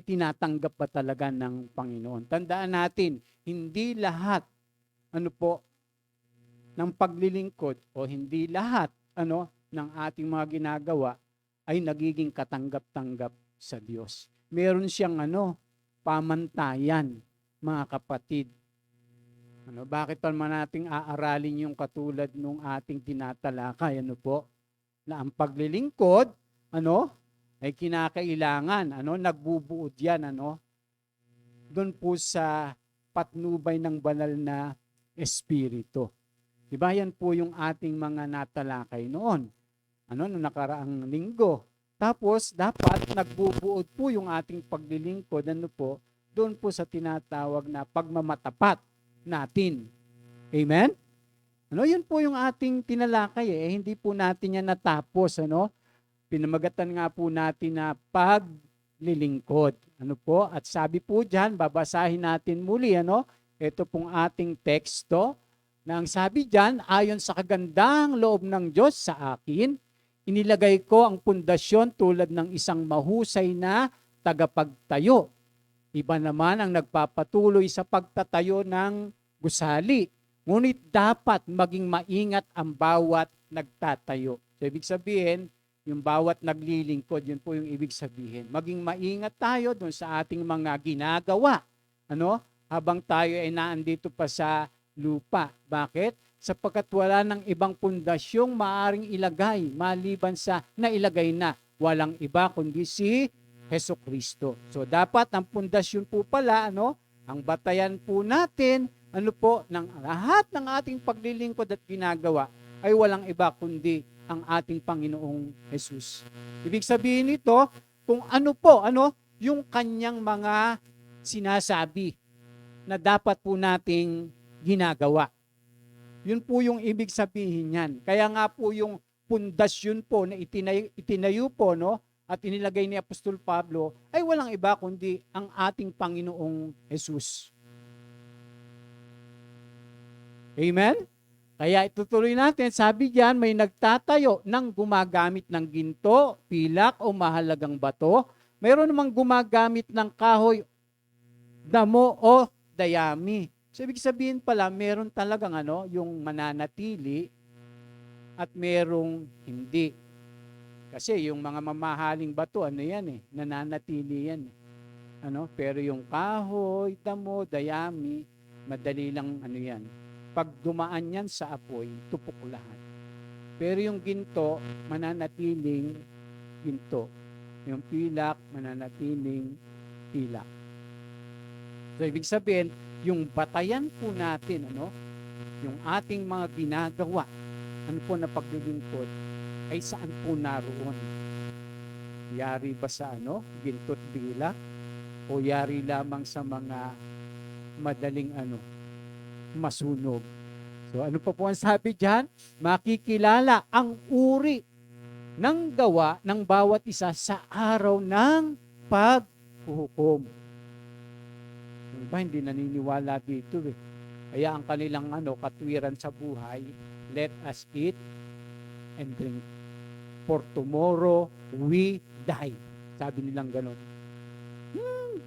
tinatanggap ba talaga ng Panginoon? Tandaan natin, hindi lahat, ng paglilingkod o hindi lahat, ng ating mga ginagawa ay nagiging katanggap-tanggap sa Diyos. Meron siyang, pamantayan, mga kapatid. Bakit pa naman nating aaralin yung katulad nung ating tinatalakay, na ang paglilingkod, ay kinakailangan, nagbubuod yan, doon po sa patnubay ng banal na Espiritu. Diba yan po yung ating mga natalakay noon, nung nakaraang linggo. Tapos, dapat nagbubuod po yung ating paglilingkod, doon po sa tinatawag na pagmamatapat natin. Amen? Yun po yung ating tinalakay hindi po natin yan natapos, Pinamagatan nga po natin na paglilingkod. At sabi po diyan, babasahin natin muli, ito pong ating teksto, na ang sabi diyan, ayon sa kagandahang loob ng Diyos sa akin, inilagay ko ang pundasyon tulad ng isang mahusay na tagapagtayo. Iba naman ang nagpapatuloy sa pagtatayo ng gusali. Ngunit dapat maging maingat ang bawat nagtatayo. So, ibig sabihin, yung bawat naglilingkod, yun po yung ibig sabihin. Maging maingat tayo dun sa ating mga ginagawa. Habang tayo ay naandito pa sa lupa. Bakit? Sapagkat wala ng ibang pundasyong maaring ilagay maliban sa nailagay na. Walang iba kundi si Hesukristo. So dapat ang pundasyon po pala, ang batayan po natin, ng lahat ng ating paglilingkod at ginagawa ay walang iba kundi ang ating Panginoong Jesus. Ibig sabihin nito, kung yung kanyang mga sinasabi na dapat po nating ginagawa. Yun po yung ibig sabihin niyan. Kaya nga po yung pundasyon po na itinayo po, at inilagay ni Apostol Pablo ay walang iba kundi ang ating Panginoong Jesus. Amen? Kaya itutuloy natin, sabi diyan, may nagtatayo ng gumagamit ng ginto, pilak o mahalagang bato. Mayroon namang gumagamit ng kahoy, damo o dayami. So, ibig sabihin pala, meron talagang yung mananatili at merong hindi. Kasi yung mga mamahaling bato, nananatili yan. Pero yung kahoy, damo, dayami, madali lang yan. Pag dumaan yan sa apoy, tupok lahat. Pero yung ginto, mananatiling ginto. Yung pilak, mananatiling pilak. So, ibig sabihin, yung batayan po natin, yung ating mga ginagawa, na paglilingkod, ay saan po naroon? Yari ba sa ginto't pilak? O yari lamang sa mga madaling masunog? So ano pa po ang sabi diyan? Makikilala ang uri ng gawa ng bawat isa sa araw ng paghuhukom. Diba, hindi naniniwala dito Kaya ang kanilang katwiran sa buhay, let us eat and drink, for tomorrow we die. Sabi nilang ganon.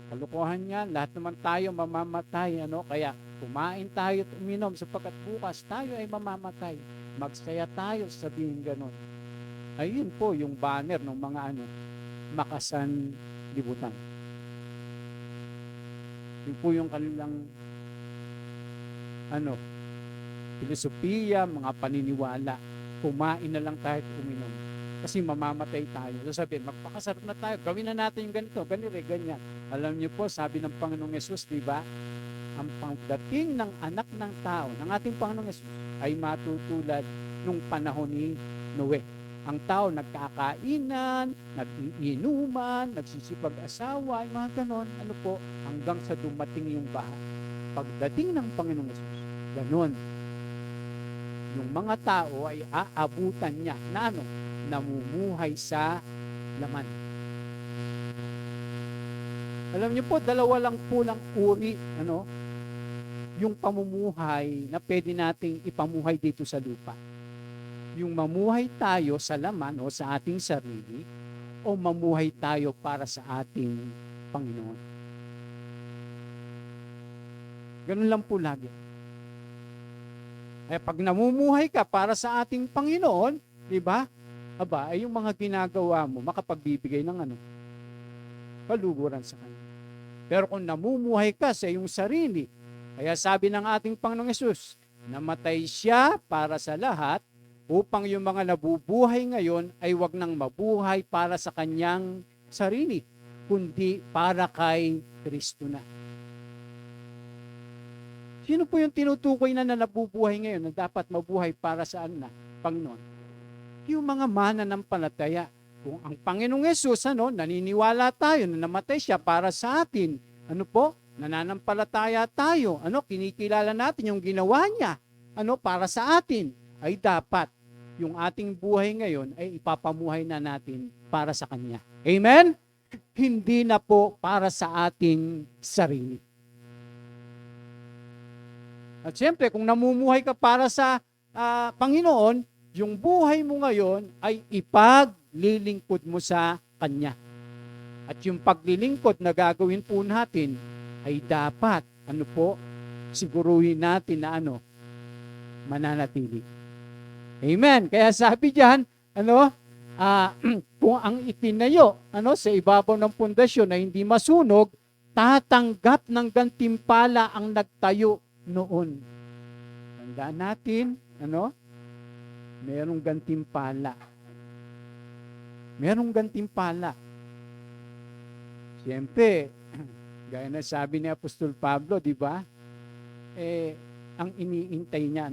Kalukuhan yan. Lahat naman tayo mamamatay. Kaya kumain tayo at uminom sapagkat bukas tayo ay mamamatay. Magsaya tayo, sabihin ganon. Ayun po yung banner ng mga makasan libutan. Yun po yung kanilang filosofiya, mga paniniwala. Kumain na lang tayo at uminom. Kasi mamamatay tayo. So sabihin, magpakasarap na tayo. Gawin na natin yung ganito, ganyan. Alam niyo po, sabi ng Panginoong Yesus, di ba? Ang pagdating ng anak ng tao, ng ating Panginoong Yesus, ay matutulad nung panahon ni Noe. Ang tao nagkakainan, nag-iinuman, nagsisipag-asawa, mga ganon, hanggang sa dumating yung baha. Pagdating ng Panginoong Yesus, ganon. Yung mga tao ay aabutan niya na namumuhay sa laman. Alam niyo po, dalawa lang po ng uri, yung pamumuhay na pwede nating ipamuhay dito sa lupa. Yung mamuhay tayo sa laman o sa ating sarili, o o mamuhay tayo para sa ating Panginoon. Ganun lang po lagi. Kaya pag namumuhay ka para sa ating Panginoon, di ba? Aba, ay yung mga ginagawa mo, makapagbibigay ng kaluguran sa Kanya. Pero kung namumuhay ka sa iyong sarili, kaya sabi ng ating Panginoong Hesus, namatay siya para sa lahat, upang yung mga nabubuhay ngayon ay wag nang mabuhay para sa kanyang sarili, kundi para kay Kristo na. Sino po yung tinutukoy na nabubuhay ngayon na dapat mabuhay para sa Panginoon? Yung mga mananampalataya. Kung ang Panginoong Hesus, naniniwala tayo na namatay siya para sa atin, nananampalataya tayo, kinikilala natin yung ginawa niya, para sa atin, ay dapat yung ating buhay ngayon ay ipapamuhay na natin para sa Kanya. Amen? Hindi na po para sa ating sarili. At siyempre, kung namumuhay ka para sa Panginoon, yung buhay mo ngayon ay ipaglilingkod mo sa Kanya. At yung paglilingkod na gagawin po natin ay dapat, siguruhin natin na mananatili. Amen. Kaya sabi diyan, kung ang itinayo, sa ibabaw ng pundasyon na hindi masunog, tatanggap ng gantimpala ang nagtayo noon. Tandaan natin, merong gantimpala. Merong gantimpala. Siyempre, gaya na sabi ni Apostol Pablo, di ba? Ang iniintay niya,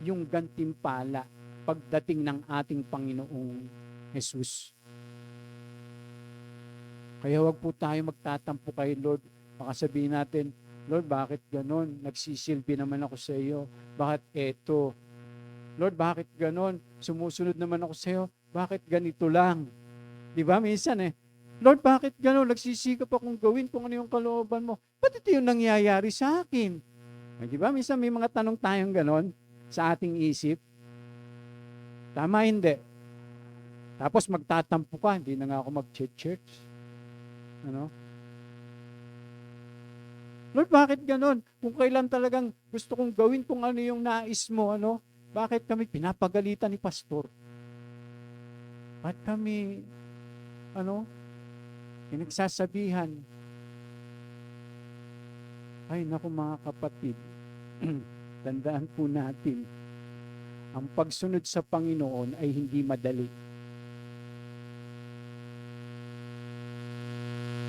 yung gantimpala pagdating ng ating Panginoong Hesus. Kaya wag po tayo magtatampo kay Lord. Baka sabihin natin, Lord, bakit ganon? Nagsisilbi naman ako sa iyo. Bakit eto? Lord, bakit ganon? Sumusunod naman ako sa iyo. Bakit ganito lang? Di ba? Minsan Lord, bakit ganon? Nagsisikap akong gawin kung ano yung kalooban mo. Ba't ito yung nangyayari sa akin? Di ba? Minsan may mga tanong tayong ganon sa ating isip. Tama, hindi. Tapos magtatampo ka, hindi na nga ako mag-church. Lord, bakit ganon? Kung kailan talagang gusto kong gawin kung ano yung nais mo, bakit kami pinapagalitan ni pastor? Bakit kami, pinagsasabihan? Ay, naku mga kapatid, tandaan po natin, ang pagsunod sa Panginoon ay hindi madali.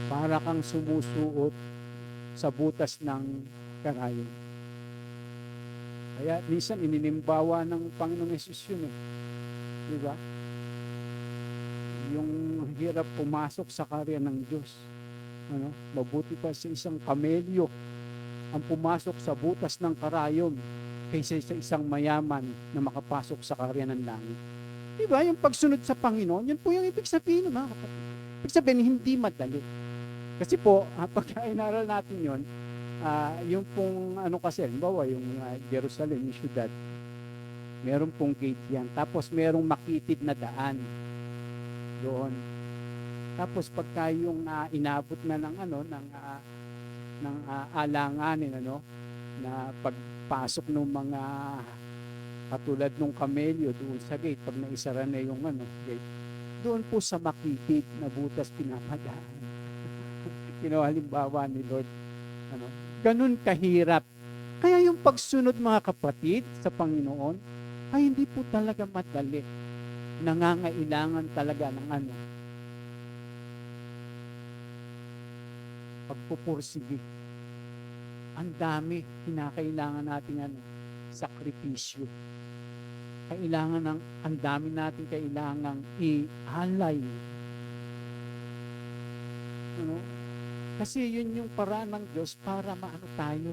Para kang sumusuot sa butas ng karayom. Kaya minsan ininimbawa ng Panginoong Hesus yun. Di ba? Yung hirap pumasok sa karya ng Diyos. Mabuti pa sa isang kamelyo ang pumasok sa butas ng karayom kaysa sa isang mayaman na makapasok sa karya ng langit. Diba? Yung pagsunod sa Panginoon, yun po yung ibig sabihin, mga kapatid. Ibig sabihin, hindi madali. Kasi po, pagka inaral natin yun, yung pong kasi, bawa yung Jerusalem, yung syudad, meron pong gate yan. Tapos merong makitid na daan doon. Tapos pagka yung inabot na ng alanganin, na pagpasok ng mga katulad ng kamelyo doon sa gate, pag naisara na yung gate, doon po sa makitid na butas pinapadaan. Halimbawa ni Lord. Ganun kahirap. Kaya yung pagsunod, mga kapatid, sa Panginoon, ay hindi po talaga madali. Nangangailangan talaga ng pagpupursige. Ang dami, kinakailangan natin sakripisyo. Ang dami natin kailangang ialay. Kasi yun yung paraan ng Diyos para tayo,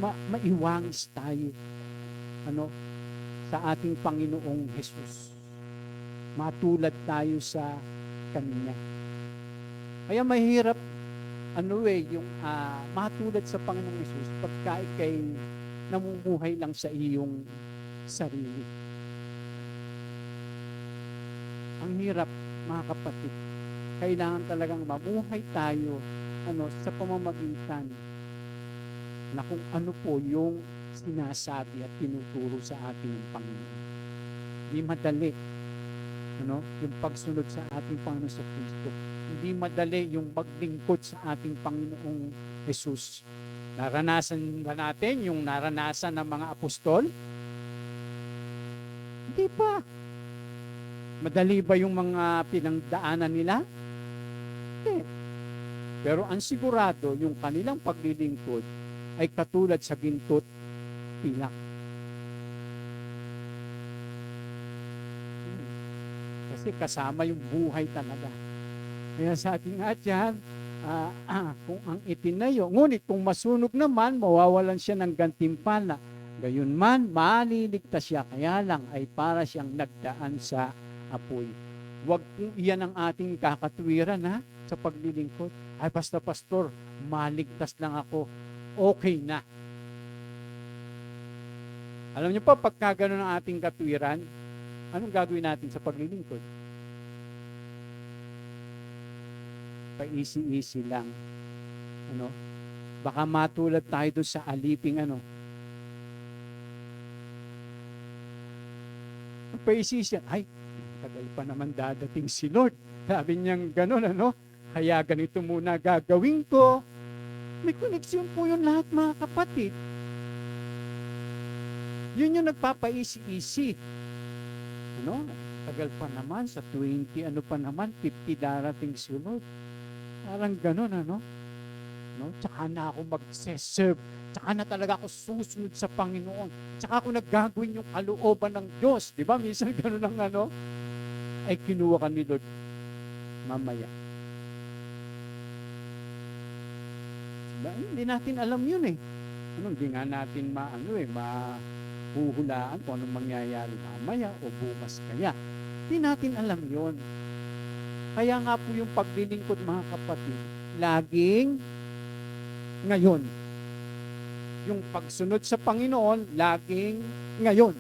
maiwangis tayo, sa ating Panginoong Hesus. Matulad tayo sa Kanya. Kaya mahirap, yung matulad sa Panginoong Hesus pagka ikay namumuhay lang sa iyong sarili. Ang hirap, mga kapatid. Kailangan talagang mamuhay tayo sa pamamagitan na kung ano po yung sinasabi at tinuturo sa ating Panginoon. Hindi madali yung pagsunod sa ating Panginoon sa Kristo. Hindi madali yung maglingkod sa ating Panginoong Jesus. Naranasan ba natin yung naranasan ng mga apostol? Hindi pa. Madali ba yung mga pinagdaanan nila? Hindi. Pero ang sigurado, yung kanilang paglilingkod ay katulad sa ginto't pilak. Kasi kasama yung buhay talaga. Kaya sabi nga dyan, kung ang itinayo, ngunit kung masunog naman, mawawalan siya ng gantimpala. Gayunman, maliligtas siya, kaya lang ay para siyang nagdaan sa apoy. Huwag kung iyan ang ating kakatwiran sa paglilingkod. Ay, basta pastor, maligtas lang ako. Okay na. Alam niyo pa, pagka gano'n ang ating katwiran, anong gagawin natin sa paglilingkod? Pa-easy-easy lang. Baka matulad tayo doon sa aliping pa-easy-easy. Ay, tagal pa naman dadating si Lord. Sabi niyang gano'n, kaya ganito muna gagawin ko. May koneksyon po yun lahat, mga kapatid. Yun yung nagpapa-easy-easy. Tagal pa naman, sa 20, pa naman, 50 darating si Lord. Parang gano'n, Tsaka na ako mag-serve. Tsaka na talaga ako susunod sa Panginoon. Tsaka ako naggagawin yung kalooban ng Diyos. Di ba? Minsan gano'n lang, ay kinuha ka ni Lord mamaya. Diba? Hindi natin alam yun eh. Hindi nga natin mahuhulaan kung anong mangyayari mamaya o bukas kaya. Hindi natin alam yun. Kaya nga po yung paglilingkod, mga kapatid, laging ngayon. Yung pagsunod sa Panginoon, laging ngayon.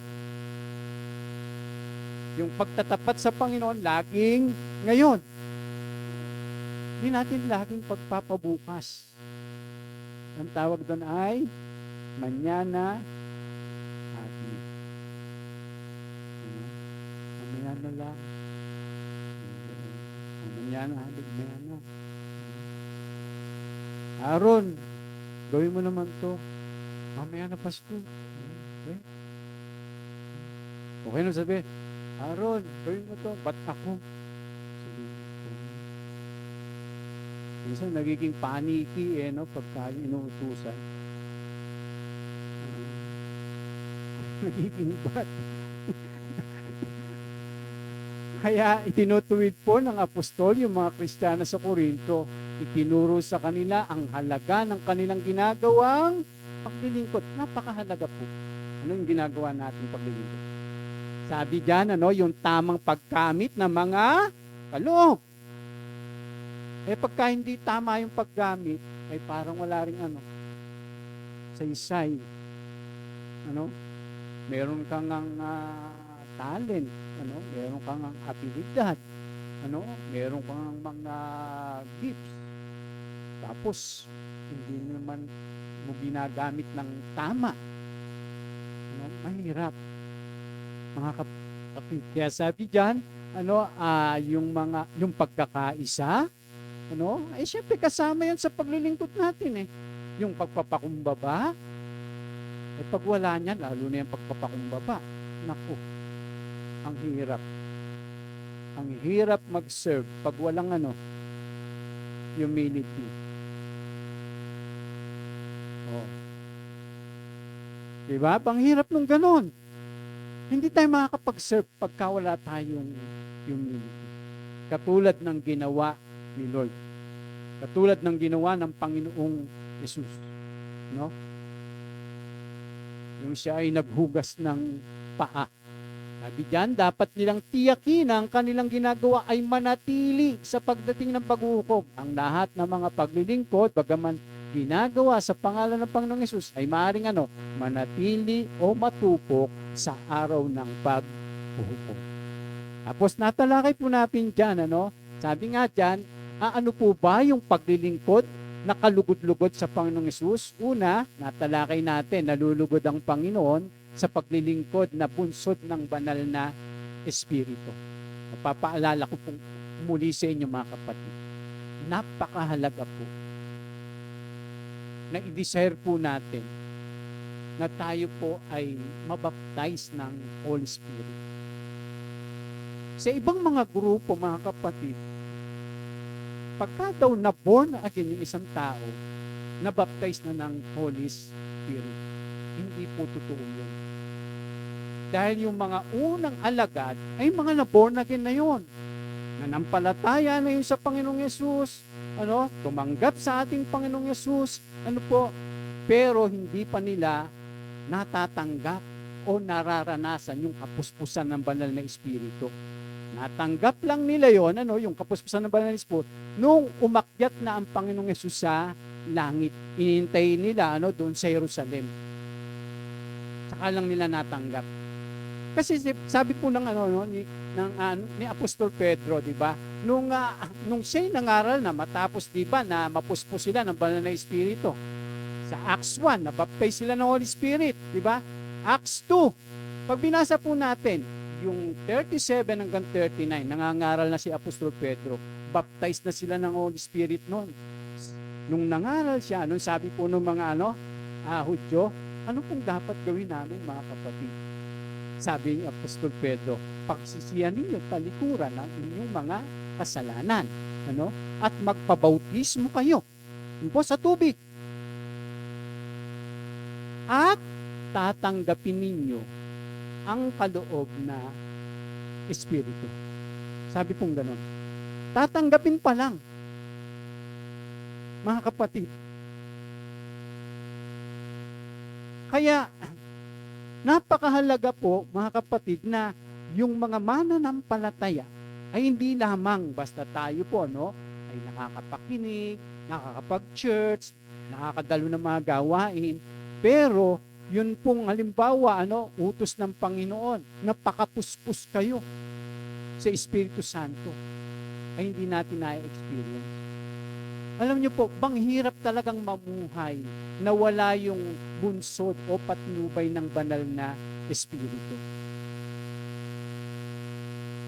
Yung pagtatapat sa Panginoon, laging ngayon. Hindi natin laging pagpapabukas. Ang tawag doon ay mañana hati. Mamaya na lang. Mañana hati. Aaron, gawin mo naman to. Mamaya na, Pasko. Okay na sabi, Aaron, gawin mo to. Ba't ako? Minsan nagiging paniki pagka inuutusan. Nagiging bat. Kaya itinutuwid po ng apostol yung mga Kristiyano sa Korinto. Itinuro sa kanila ang halaga ng kanilang ginagawang paglilingkod. Napakahalaga po. Ano yung ginagawa natin paglilingkod? Sabi diyan, yung tamang paggamit ng mga kaloob. Pagka hindi tama yung paggamit, ay parang wala ring saysay. Meron kang talent, meron kang abilidad, meron kang mga gifts. Tapos, hindi naman mo ginagamit ng tama. Mahirap. Mga kapatid. Kaya sabi diyan, yung pagkakaisa, siyempre kasama yan sa paglilingkod natin Yung pagpapakumbaba, pag wala niyan, lalo na yung pagpapakumbaba, naku, ang hirap. Ang hirap mag-serve pag walang humility. Diba? Ang hirap nung ganon. Hindi tayo makakapag-serve pagka wala tayong humility. Katulad ng ginawa ni Lord. Katulad ng ginawa ng Panginoong Jesus. Yung siya ay naghugas ng paa. Sabi diyan, dapat nilang tiyakin na ang kanilang ginagawa ay manatili sa pagdating ng paghuhukom. Ang lahat ng mga paglilingkod, bagaman ginagawa sa pangalan ng Panginoong Jesus, ay maaaring manatili o matupok sa araw ng paghuhukom. Tapos natalakay po natin dyan, sabi nga dyan, ano po ba yung paglilingkod na kalugod-lugod sa Panginoong Hesus? Una, natalakay natin, nalulugod ang Panginoon sa paglilingkod na bunsod ng banal na Espiritu. Papaalala ko pong muli sa inyo mga kapatid, napakahalaga po na i-desire po natin na tayo po ay mabaptize ng Holy Spirit. Sa ibang mga grupo, mga kapatid, pagka daw na born again yung isang tao, na-baptize na ng Holy Spirit. Hindi po totoo yun. Dahil yung mga unang alagad ay mga na-born again na yun. Nanampalataya na yun sa Panginoong Yesus, tumanggap sa ating Panginoong Yesus, pero hindi pa nila natatanggap o nararanasan yung kapuspusan ng banal na Espiritu. Natanggap lang nila yon, yung kapuspusan ng banal na Espiritu, nung umakyat na ang Panginoong Yesus sa langit. Inintay nila doon sa Jerusalem. Saka lang nila natanggap. Kasi sabi po ng ni Apostol Pedro, di ba? Nung siya'y nangaral na matapos, di ba, na mapuspos sila ng banal na Espiritu. Sa Acts 1, nabaptize sila ng Holy Spirit, di ba? Acts 2, pag binasa po natin, yung 37 hanggang 39, nangangaral na si Apostol Pedro, baptized na sila ng Holy Spirit noon. Nung nangaral siya, nung sabi po ng mga Hudyo, ano pong dapat gawin namin mga kapatid? Sabi ni Apostol Pedro, pagsisiyan ninyo talikuran ng inyong mga kasalanan, at magpabautismo kayo sa tubig. At tatanggapin ninyo ang kaloob na Espiritu. Sabi pong ganon. Tatanggapin pa lang. Mga kapatid. Kaya, napakahalaga po, mga kapatid, na yung mga mananampalataya ay hindi lamang basta tayo po, ay nakakapakinig, nakakapag-church, nakakadalo ng mga gawain, pero yun pong halimbawa, utos ng Panginoon, napakapuspos kayo sa Espiritu Santo, ay hindi natin na-experience. Alam niyo po, bang hirap talagang mamuhay na wala yung bunsod o patnubay ng banal na Espiritu.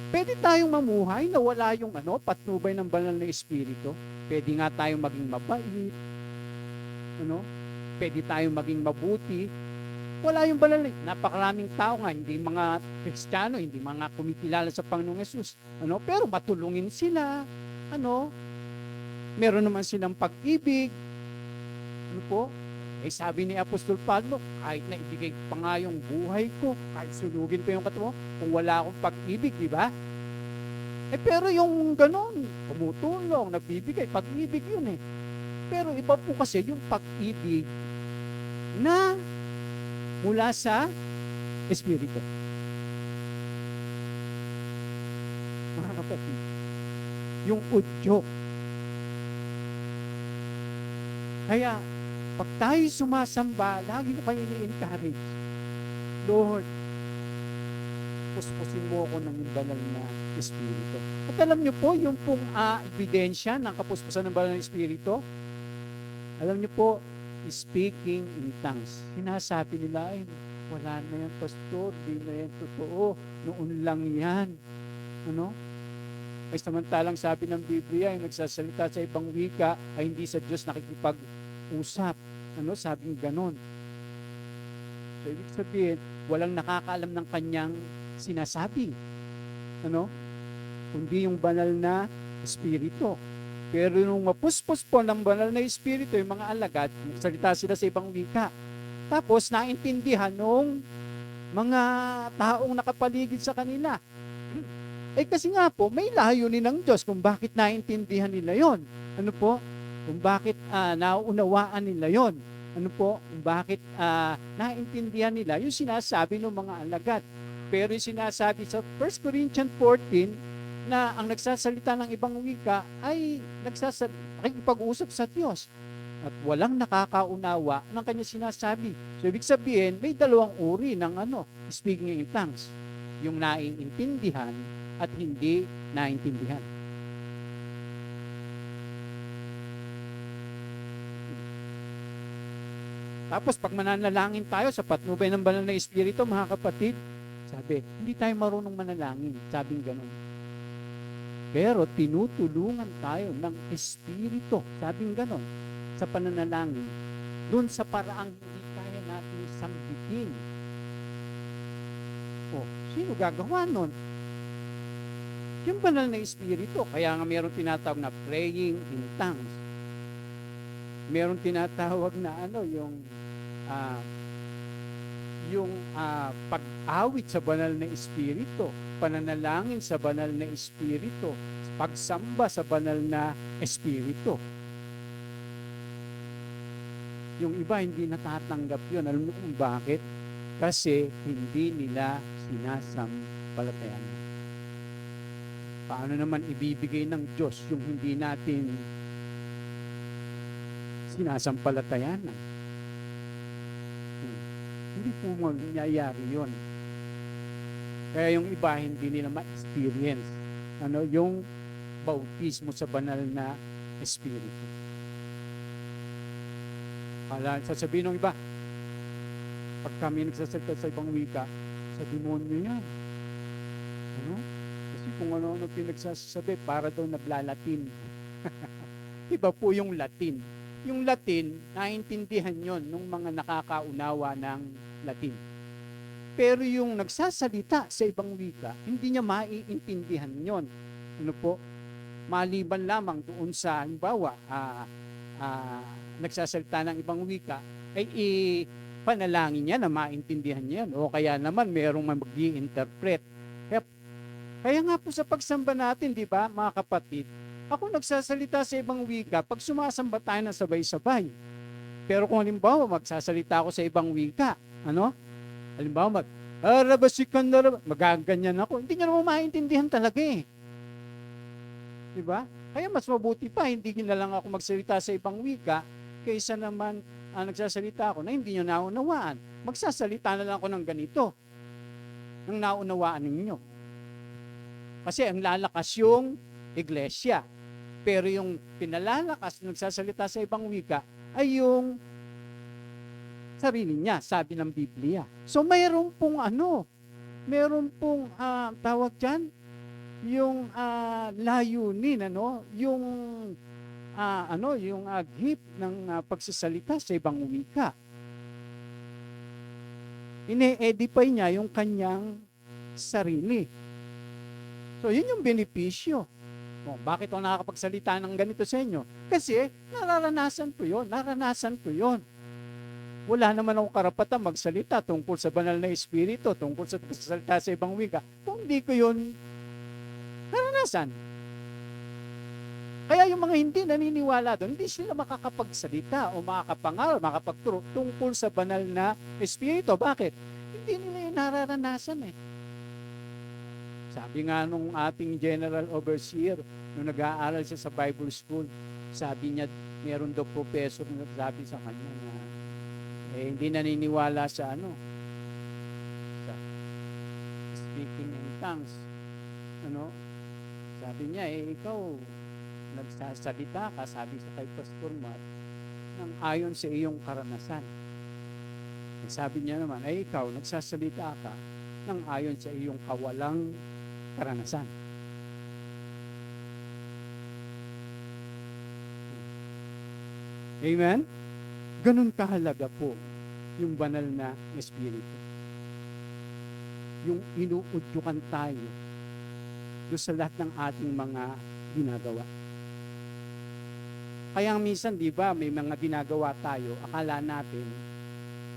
Pwede tayong mamuhay na wala yung patnubay ng banal na Espiritu. Pwede nga tayong maging mabait, pwede tayong maging mabuti. Wala yung banal. Napakaraming tao nga, hindi mga Kristiyano, hindi mga kumikilala sa Panginoong Yesus. Pero matulungin sila. Meron naman silang pag-ibig. Sabi ni Apostol Pablo, kahit na ibigay pa nga yung buhay ko, kahit sunugin pa yung katawan, kung wala akong pag-ibig, di ba? Pero yung ganon, tumutulong, nagbibigay, pag-ibig yun . Pero iba po kasi yung pag-ibig na mula sa Espiritu. Mga kapatid, yung udyok. Kaya, pag tayo sumasamba, lagi ko kayo ni-encourage, Lord, puspusin mo ako ng banal na Espiritu. At alam niyo po, yung pong ebidensya ng kapuspusan ng banal na Espiritu, alam niyo po, speaking in tongues. Sinasabi nila, ay, wala na yan, pastor, di na yan totoo, noon lang yan. Ay samantalang sabi ng Biblia, yung nagsasalita sa ibang wika, ay hindi sa Diyos nakikipag-usap. Sabing ganon. So, ibig sabihin, walang nakakaalam ng kanyang sinasabi. Kundi yung banal na Espiritu. Pero nung mapuspos po ng banal na Espiritu, yung mga alagad, nagsalita sila sa ibang wika. Tapos, naintindihan nung mga taong nakapaligid sa kanila. Kasi nga po, may layunin ng Diyos kung bakit naintindihan nila yon. Kung bakit nauunawaan nila yon. Kung bakit naintindihan nila yung sinasabi ng mga alagad. Pero yung sinasabi sa 1 Corinthians 14, na ang nagsasalita ng ibang wika ay nakikipag-usap sa Diyos at walang nakakaunawa ng kanya sinasabi. So, ibig sabihin, may dalawang uri ng speaking in tongues. Yung naiintindihan at hindi naintindihan. Tapos pag mananalangin tayo sa patnubay ng banal na Espiritu, mga kapatid, sabi, hindi tayo marunong manalangin. Sabing ganun. Pero tinutulungan tayo ng Espiritu. Sabing ganun. Sa pananalangin. Doon sa paraang hindi kaya natin sambitin. O, sino gagawa nun? Yung banal na Espiritu. Kaya nga mayroong tinatawag na praying in tongues. Mayroong tinatawag na pag-awit sa banal na Espiritu, pananalangin sa banal na Espiritu, pagsamba sa banal na Espiritu. Yung iba hindi natatanggap yun. Alam mo kung bakit? Kasi hindi nila sinasampalatayan. Paano naman ibibigay ng Diyos yung hindi natin sinasampalatayan? Hindi po mangyayari yun. Kaya yung iba hindi nila ma-experience yung bautismo sa banal na Espiritu. Sasabihin ng iba, pag kami nagsasalita sa ibang wika, sa demonyo yan. Kasi kung ano-ano pinagsasabi, para daw naglalatin. Iba po yung Latin. Yung Latin, naintindihan yon ng mga nakakaunawa ng Latin. Pero yung nagsasalita sa ibang wika, hindi niya maiintindihan yon. Maliban lamang doon sa, halimbawa, nagsasalita ng ibang wika, ay panalangin niya na maintindihan niya. O kaya naman, merong mag-i-interpret. Kaya nga po sa pagsamba natin, di ba, mga kapatid, ako nagsasalita sa ibang wika pag sumasamba tayo ng sabay-sabay. Pero kung halimbawa magsasalita ako sa ibang wika, halimbawa magaganyan ako, hindi niya naman maintindihan talaga eh. Diba? Kaya mas mabuti pa, hindi na lang ako magsalita sa ibang wika kaysa naman nagsasalita ako na hindi niyo naunawaan. Magsasalita na lang ako ng ganito, nang naunawaan ninyo. Kasi ang lalakas yung iglesia. Pero yung pinalalakas, nagsasalita sa ibang wika, ay yung sarili niya, sabi ng Biblia. So mayroon pong tawag dyan, yung layunin, yung gift ng pagsasalita sa ibang wika. Ine-edify niya yung kanyang sarili. So yun yung benepisyo. Bakit ako nakakapagsalita ng ganito sa inyo? Kasi naranasan ko yun. Wala naman akong karapatan magsalita tungkol sa banal na Espiritu, tungkol sa pagsasalita sa ibang wika, kung hindi ko yun naranasan. Kaya yung mga hindi naniniwala doon, hindi sila makakapagsalita o makakapangaral, makakapagturo tungkol sa banal na Espiritu. Bakit? Hindi nila yung nararanasan eh. Sabi nga nung ating General Overseer, nung nag-aaral siya sa Bible School, sabi niya, meron daw professor na nagsabi sa kanya na hindi naniniwala sa sa speaking in tongues. Sabi niya, ikaw, nagsasalita ka, sabi sa kay Pastor Matt, nang ayon sa iyong karanasan. Sabi niya naman, ikaw, nagsasalita ka, nang ayon sa iyong kawalang karanasan. Amen? Ganun kahalaga po yung banal na Espiritu. Yung inuudyukan tayo doon sa lahat ng ating mga ginagawa. Kaya minsan, di ba, may mga ginagawa tayo, akala natin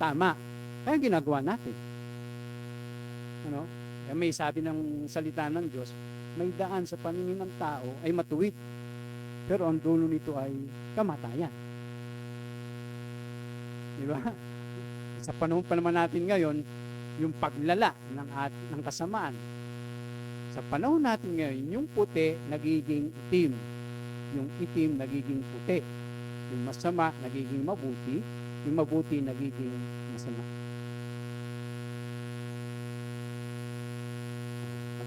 tama. Kaya ginagawa natin. May sabi ng salita ng Diyos, may daan sa paningin ng tao ay matuwid. Pero ang dulo nito ay kamatayan. Di ba? Sa panahon pa naman natin ngayon, yung paglala ng kasamaan. Sa panahon natin ngayon, yung puti nagiging itim. Yung itim nagiging puti. Yung masama nagiging mabuti. Yung mabuti nagiging masama.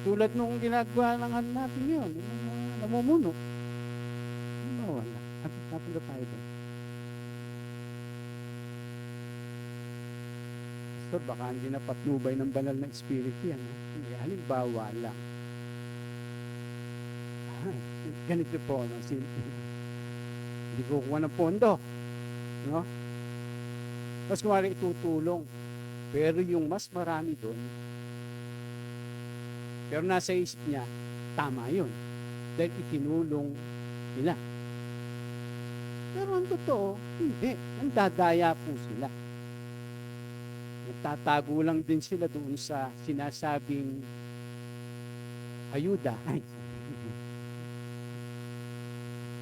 Tulad nung ginagawa ng ano natin ngayon, yung mga namumuno. Wala. At napunta tayo doon. So, baka hindi na patnubay ng banal na espiritu yan. Hindi, halimbawa lang. Ganito po, no? Hindi ko kuha ng pondo. No? Tapos kumari itutulong. Pero yung mas marami doon, pero nasa isip niya, tama yun. Dahil itinulong nila. Pero ang totoo, hindi. Nandadaya po sila. Nagtatago lang din sila doon sa sinasabing ayuda. Ay.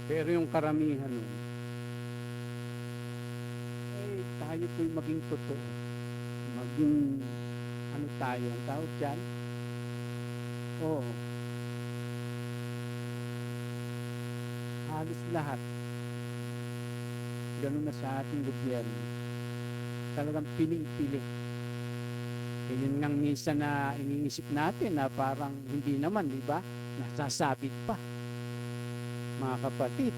Pero yung karamihan nun, tayo po'y maging totoo. Maging, ano tayo, ang tawag dyan? Oo. Halos lahat. Ganun na sa ating gobyerno. Talagang piling-pili. E yun nga minsan na iniisip natin na parang hindi naman, di ba? Nasasabit pa. Mga kapatid.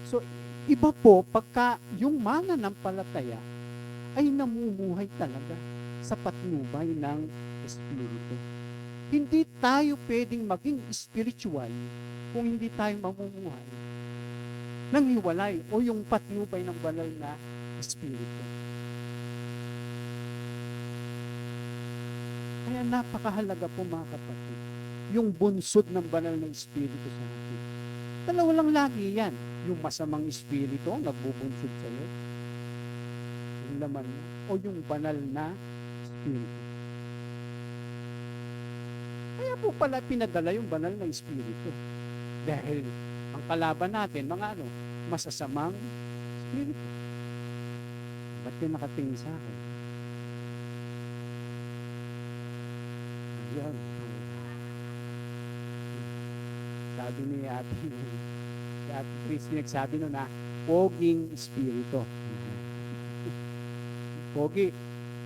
So, iba po pagka yung mananampalataya ay namumuhay talaga sa patnubay ng Espiritu. Hindi tayo pwedeng maging spiritual kung hindi tayo mamumuhay ng hiwalay o yung patnubay ng banal na Espiritu. Kaya napakahalaga po mga kapatid, yung bunsod ng banal na Espiritu sa atin. Dalawa lang lagi yan. Yung masamang espiritu ang nagbubunsod sa iyo. Yung laman mo. O yung banal na espiritu. Kaya po pala pinadala yung banal na espiritu. Dahil ang kalaban natin, mga masasamang espiritu. Ba't yung nakatingin sa akin? Ayan. Sabi ni Ate Christy, nagsabi nun na poging espiritu. Pogi,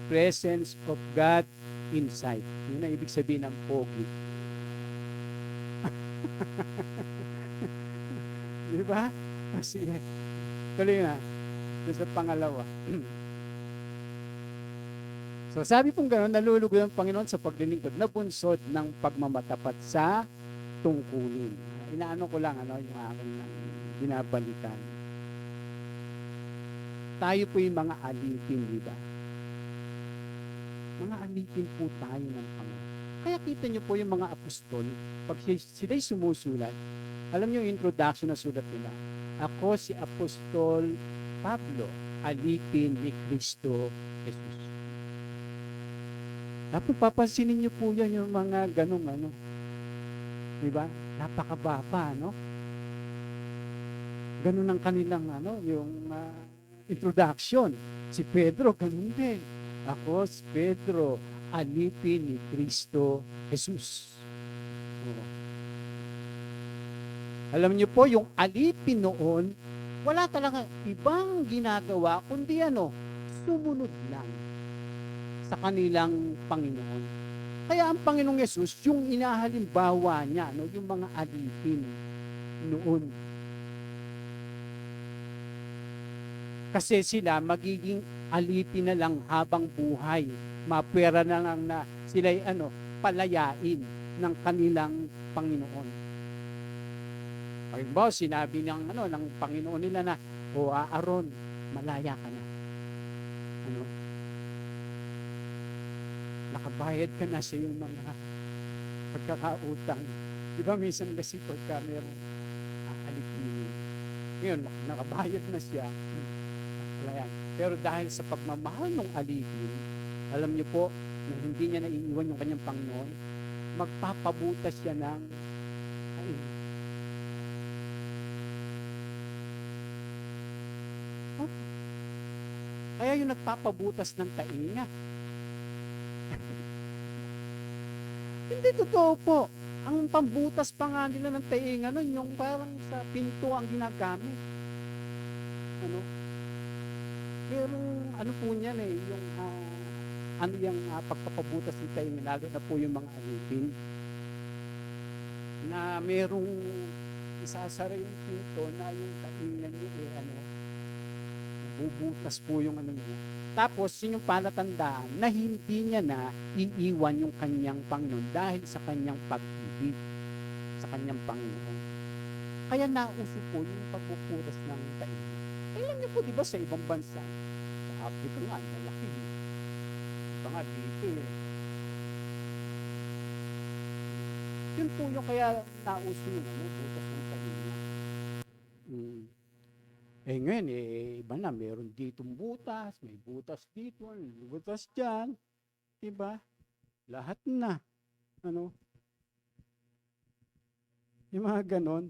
presence of God inside. Yun ang ibig sabihin ng pogi. Di ba? Kasi, tuloy na. Doon sa pangalawa. So, sabi pong gano'n, nalulugod ang Panginoon sa paglilingkod na bunsod ng pagmamatapat sa tungkulin. Inaano ko lang, yung aking binabalikan. Tayo po yung mga alipin, di ba? Mga alipin po tayo ng Panginoon. Kaya kita nyo po yung mga apostol, pag sila'y sumusulat, alam nyo yung introduction na sulat nila. Ako si Apostol Pablo, alipin ni Kristo Jesus. Tapos papansinin nyo po yan yung mga ganong di ba? Napakababa, Ganun ang kanilang, yung introduction. Si Pedro, ganun din. Ako, si Pedro, alipin ni Kristo Jesus. Alam niyo po, yung alipin noon, wala talaga ibang ginagawa, kundi sumunod lang sa kanilang Panginoon. Kaya ang Panginoong Yesus, yung inahalimbawa niya, yung mga alipin noon. Kasi sila magiging alipin na lang habang buhay. Mapwera na lang na sila'y palayain ng kanilang Panginoon. Halimbawa, sinabi ng Panginoon nila na, Aaron, malaya ka na. Nakabayad ka na sa iyong mga pagkakautang. Di ba minsan kasi pagka meron alipin. Ngayon, nakabayad na siya. Pero dahil sa pagmamahal ng alipin, alam niyo po, na hindi niya naiiwan yung kanyang Panginoon, magpapabutas siya ng kaya yung nagpapabutas ng tainga. Hindi totoo po. Ang pambutas pa nga nila ng tainga nun, yung parang sa pinto ang ginagamit. Pero po niyan yung ano yung pagpapabutas ng tainga, lalo na po yung mga alipin, na merong isasara yung pinto na yung tainga niya bubutas po yung ano niya. Tapos, yun yung palatandaan na hindi niya na iiwan yung kanyang Panginoon dahil sa kanyang pag-ibig sa kanyang Panginoon. Kaya nauso po yung pagbubutas ng tainga. Alam niyo po, di ba sa ibang bansa, sa Africa nga, malaki. Iba nga dito eh. Yun po yung kaya nauso yung butas ng tainga. Ngayon, iba na, meron ditong butas, may butas dito, butas dyan, diba? Lahat na, yung mga ganon.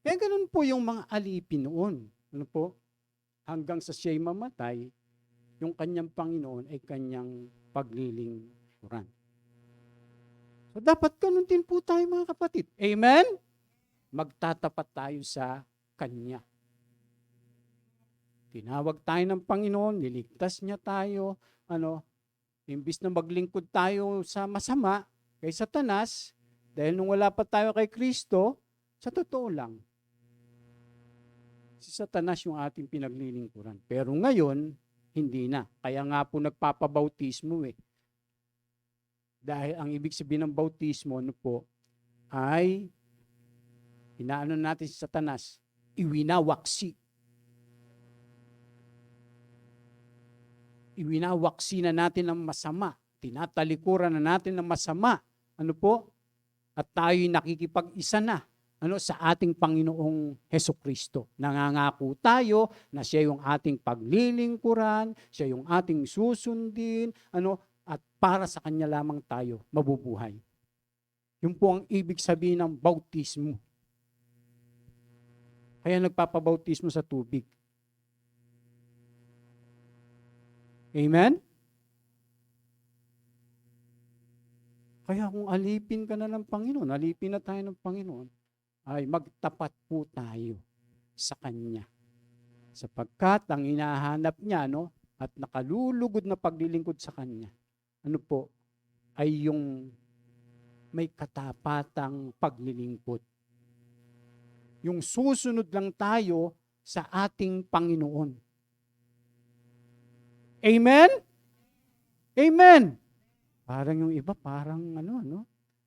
Kaya ganon po yung mga alipin noon, hanggang sa siya'y mamatay, yung kanyang Panginoon ay kanyang paglilingkuran. So, dapat ganon din po tayo mga kapatid. Amen? Magtatapat tayo sa Kanya. Tinawag tayo ng Panginoon, niligtas niya tayo, imbis na maglingkod tayo sa masama, kay Satanas, dahil nung wala pa tayo kay Kristo, sa totoo lang, si Satanas yung ating pinaglilingkuran. Pero ngayon, hindi na. Kaya nga po nagpapabautismo eh. Dahil ang ibig sabihin ng bautismo, ay inaano natin si Satanas, iwinawaksi. Iwinawaksi na natin ng masama. Tinatalikuran na natin ng masama. At tayo'y nakikipag-isa na sa ating Panginoong Hesukristo. Nangangako tayo na siya yung ating paglilingkuran, siya yung ating susundin, at para sa Kanya lamang tayo mabubuhay. Yun po ang ibig sabihin ng bautismo. Kaya nagpapabautismo sa tubig. Amen? Kaya kung alipin ka na ng Panginoon, alipin na tayo ng Panginoon, ay magtapat po tayo sa Kanya. Sapagkat ang hinahanap niya, at nakalulugod na paglilingkod sa Kanya, ay yung may katapatang paglilingkod. Yung susunod lang tayo sa ating Panginoon. Amen? Amen! Parang yung iba, parang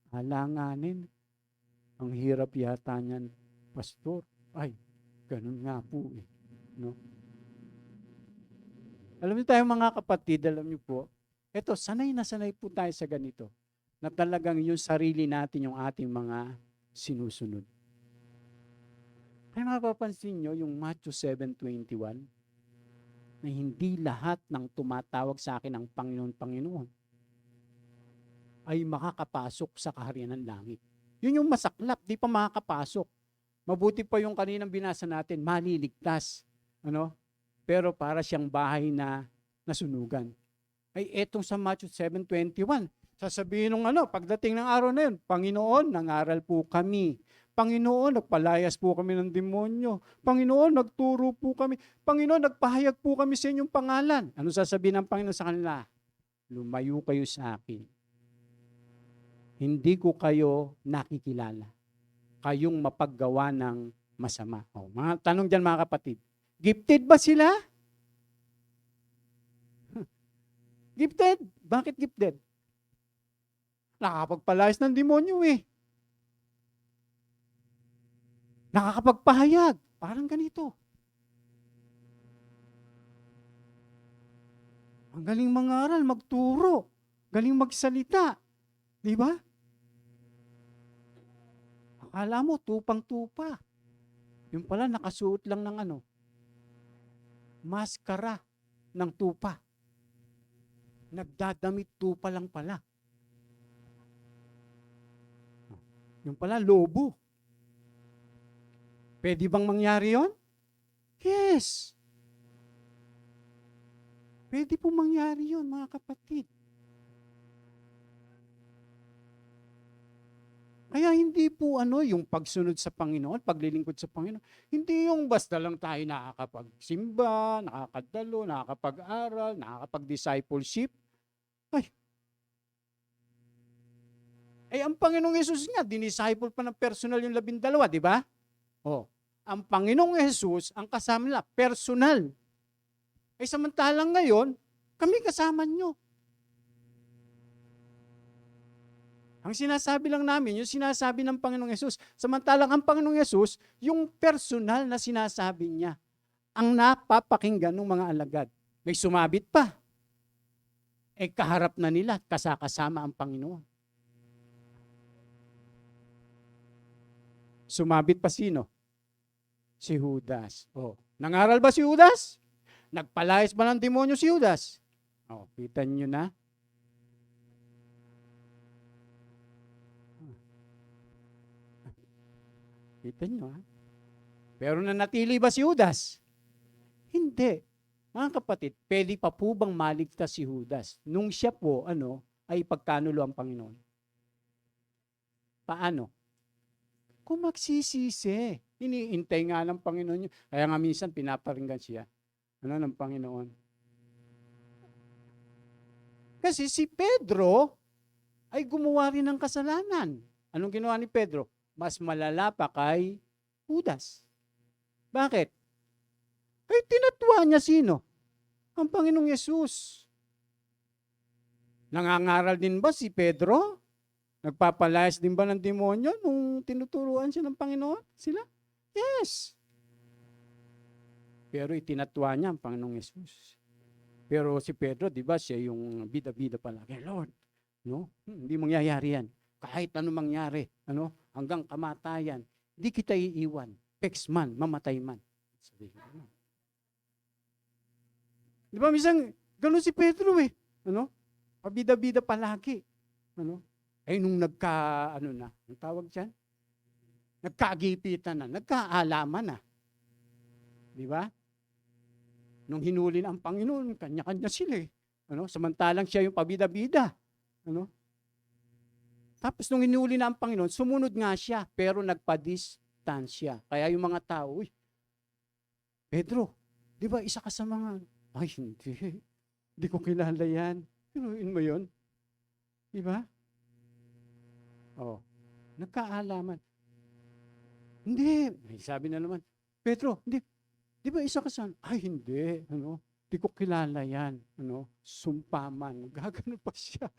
alanganin. Ang hirap yata niyan, pastor. Ay, ganun nga po eh. Alam niyo tayo mga kapatid, alam niyo po, sanay na sanay po tayo sa ganito, na talagang yung sarili natin yung ating mga sinusunod. Kaya mapapansin nyo, yung Matthew 7:21, na hindi lahat ng tumatawag sa akin ng Panginoon, Panginoon, ay makakapasok sa kaharian ng langit. Yun yung masaklap, di pa makakapasok. Mabuti pa yung kaninang binasa natin, maliligtas. Pero para siyang bahay na nasunugan. Ay etong sa Matthew 7:21, sasabihin nung pagdating ng araw na yun, Panginoon, nangaral po kami. Panginoon, nagpalayas po kami ng demonyo. Panginoon, nagturo po kami. Panginoon, nagpahayag po kami sa inyong pangalan. Ano sasabihin ng Panginoon sa kanila? Lumayo kayo sa akin. Hindi ko kayo nakikilala. Kayong mapaggawa ng masama. Mga tanong dyan mga kapatid. Gifted ba sila? Gifted? Bakit gifted? Nakakapagpalayas ng demonyo eh. Nakakapagpahayag. Parang ganito. Ang galing mangaral, magturo. Galing magsalita. Di ba? Akala mo, tupang-tupa. Yung pala, nakasuot lang ng maskara ng tupa. Nagdadamit tupa lang pala. Yung pala, lobo. Pwede bang mangyari yon? Yes. Pwede po mangyari yon, mga kapatid. Kaya hindi po yung pagsunod sa Panginoon, paglilingkod sa Panginoon, hindi yung basta lang tayo nakakapagsimba, nakakadalo, nakakapag-aral, nakakapag-discipleship. Ay, ang Panginoong Yesus nga, dinisciple pa ng personal yung 12, di ba? Oh, ang Panginoong Yesus, ang kasama nila, personal. Samantalang ngayon, kami kasama nyo. Ang sinasabi lang namin, yung sinasabi ng Panginoong Yesus. Samantalang ang Panginoong Yesus, yung personal na sinasabi niya, ang napapakinggan ng mga alagad. May sumabit pa. Kaharap na nila, kasakasama ang Panginoon. Sumabit pa sino? Si Judas. Nangaral ba si Judas? Nagpalayas ba ng demonyo si Judas? Kita nyo na. Kita nyo, ha? Pero nanatili ba si Judas? Hindi. Mga kapatid, pwede pa po bang maligtas si Judas nung siya po, ay pagkanulo ang Panginoon? Paano? Kung magsisisi, iniintay nga ng Panginoon yun. Kaya nga minsan pinaparinggan siya. Ng Panginoon. Kasi si Pedro ay gumawa rin ng kasalanan. Anong ginawa ni Pedro? Mas malala pa kay Judas. Bakit? Tinatuwa niya sino? Ang Panginoong Yesus. Nangangaral din ba si Pedro? Nagpapalayas din ba ng demonyo nung tinuturuan siya ng Panginoon? Sila? Yes. Pero itinatwa niya ang Panginoong Yesus. Pero si Pedro, di ba, siya yung bida-bida palagi. Lord, hindi mangyayari yan. Kahit ano mangyari, hanggang kamatayan, di kita iiwan. Pex man, mamatay man. Sabi ko, di ba, minsan, ganun si Pedro pabida-bida palagi. Nung ang tawag dyan? Nagkagipitan na, nagkaalaman na. Di ba? Nung hinuli na ang Panginoon, kanya-kanya sila samantalang siya yung pabida-bida. Tapos nung hinuli na ang Panginoon, sumunod nga siya, pero nagpa-distansya. Kaya yung mga tao, Pedro, di ba isa ka sa mga, hindi ko kilala yan. Pinuin mo yun? Di ba? Nagkaalaman. Hindi. Sabi na naman, Pedro, hindi. Di ba isa ka sa, hindi. Di ko kilala yan. Sumpaman. Gagano pa siya.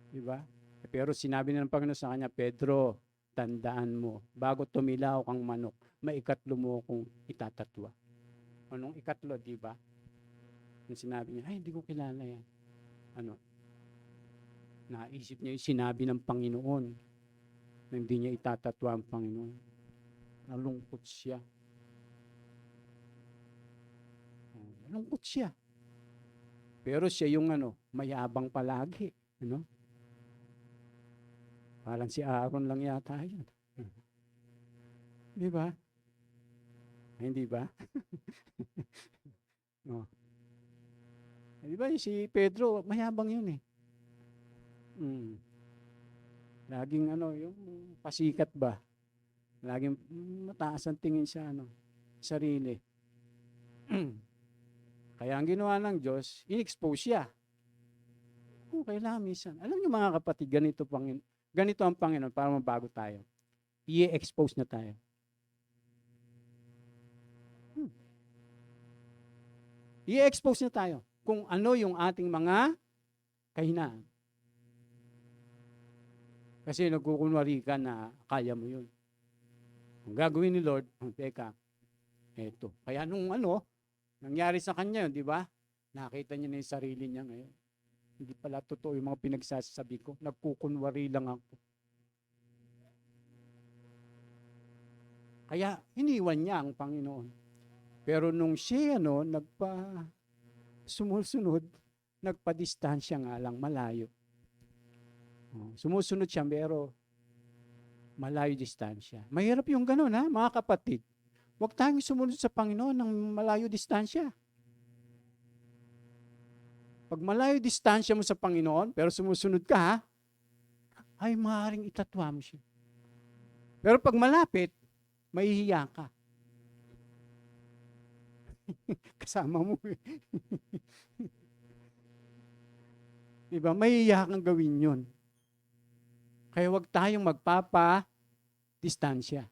Di ba? Pero sinabi na ng Panginoon sa kanya, Pedro, tandaan mo, bago tumilaw kang manok, maikatlo mo kung itatatwa. Anong ikatlo, di ba? Yung sinabi niya, hindi ko kilala yan. Naisip niya yung sinabi ng Panginoon na hindi niya itatatwa ang Panginoon. Nalungkot siya. Nalungkot siya. Pero siya yung mayabang palagi. Parang si Aaron lang yata yun. Di ba? Hindi ba? Di ba si Pedro, mayabang yun eh. Laging yung pasikat ba? Laging mataas ang tingin sa sarili. Kaya ang ginawa ng Diyos, in-expose siya. Kailangan minsan. Alam niyo mga kapatid, ganito ang Panginoon para mabago tayo. I-expose na tayo. I-expose na tayo kung ano yung ating mga kahinaan. Kasi nagkukunwari ka na kaya mo yun. Ang gagawin ni Lord, teka, eto. Kaya nung nangyari sa kanya yun, di ba? Nakita niya na yung sarili niya ngayon. Hindi pala totoo yung mga pinagsasabi ko. Nagkukunwari lang ako. Kaya iniwan niya ang Panginoon. Pero nung siya sumusunod, nagpa-distansya nga lang, malayo. Sumusunod siya, pero malayo distansya. Mahirap yung gano'n, mga kapatid. Huwag tayong sumunod sa Panginoon ng malayo distansya. Pag malayo distansya mo sa Panginoon, pero sumusunod ka, ay maaaring itatwa mo siya. Pero pag malapit, mahihiya ka. Kasama mo Diba? Mahihiya kang gawin yun. Kaya huwag tayong magpapa-distansya.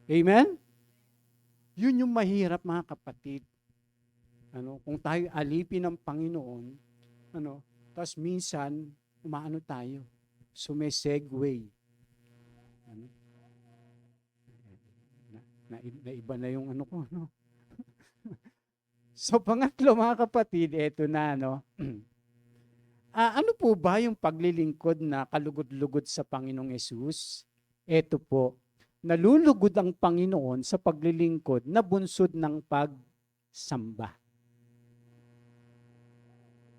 Amen? Yun yung mahirap, mga kapatid. Kung tayo alipin ng Panginoon, tapos minsan, umaano tayo, sumesegue. Naiba na yung ko, So, pangatlo, mga kapatid, eto na, ano po ba yung paglilingkod na kalugod-lugod sa Panginoong Yesus? Eto po, nalulugod ang Panginoon sa paglilingkod na bunsod ng pagsamba.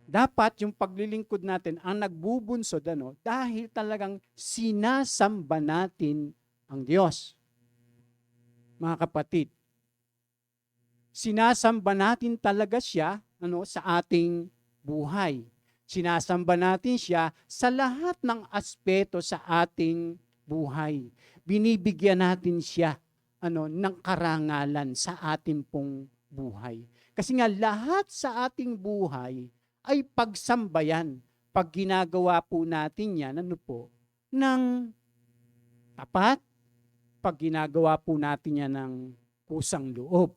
Dapat yung paglilingkod natin ang nagbubunsod, dahil talagang sinasamba natin ang Diyos. Mga kapatid, sinasamba natin talaga siya sa ating buhay. Sinasamba natin siya sa lahat ng aspeto sa ating buhay. Binibigyan natin siya ng karangalan sa ating pong buhay. Kasi nga lahat sa ating buhay ay pagsambayan. Pag ginagawa po natin yan, ng tapat, pag ginagawa po natin yan ng kusang loob.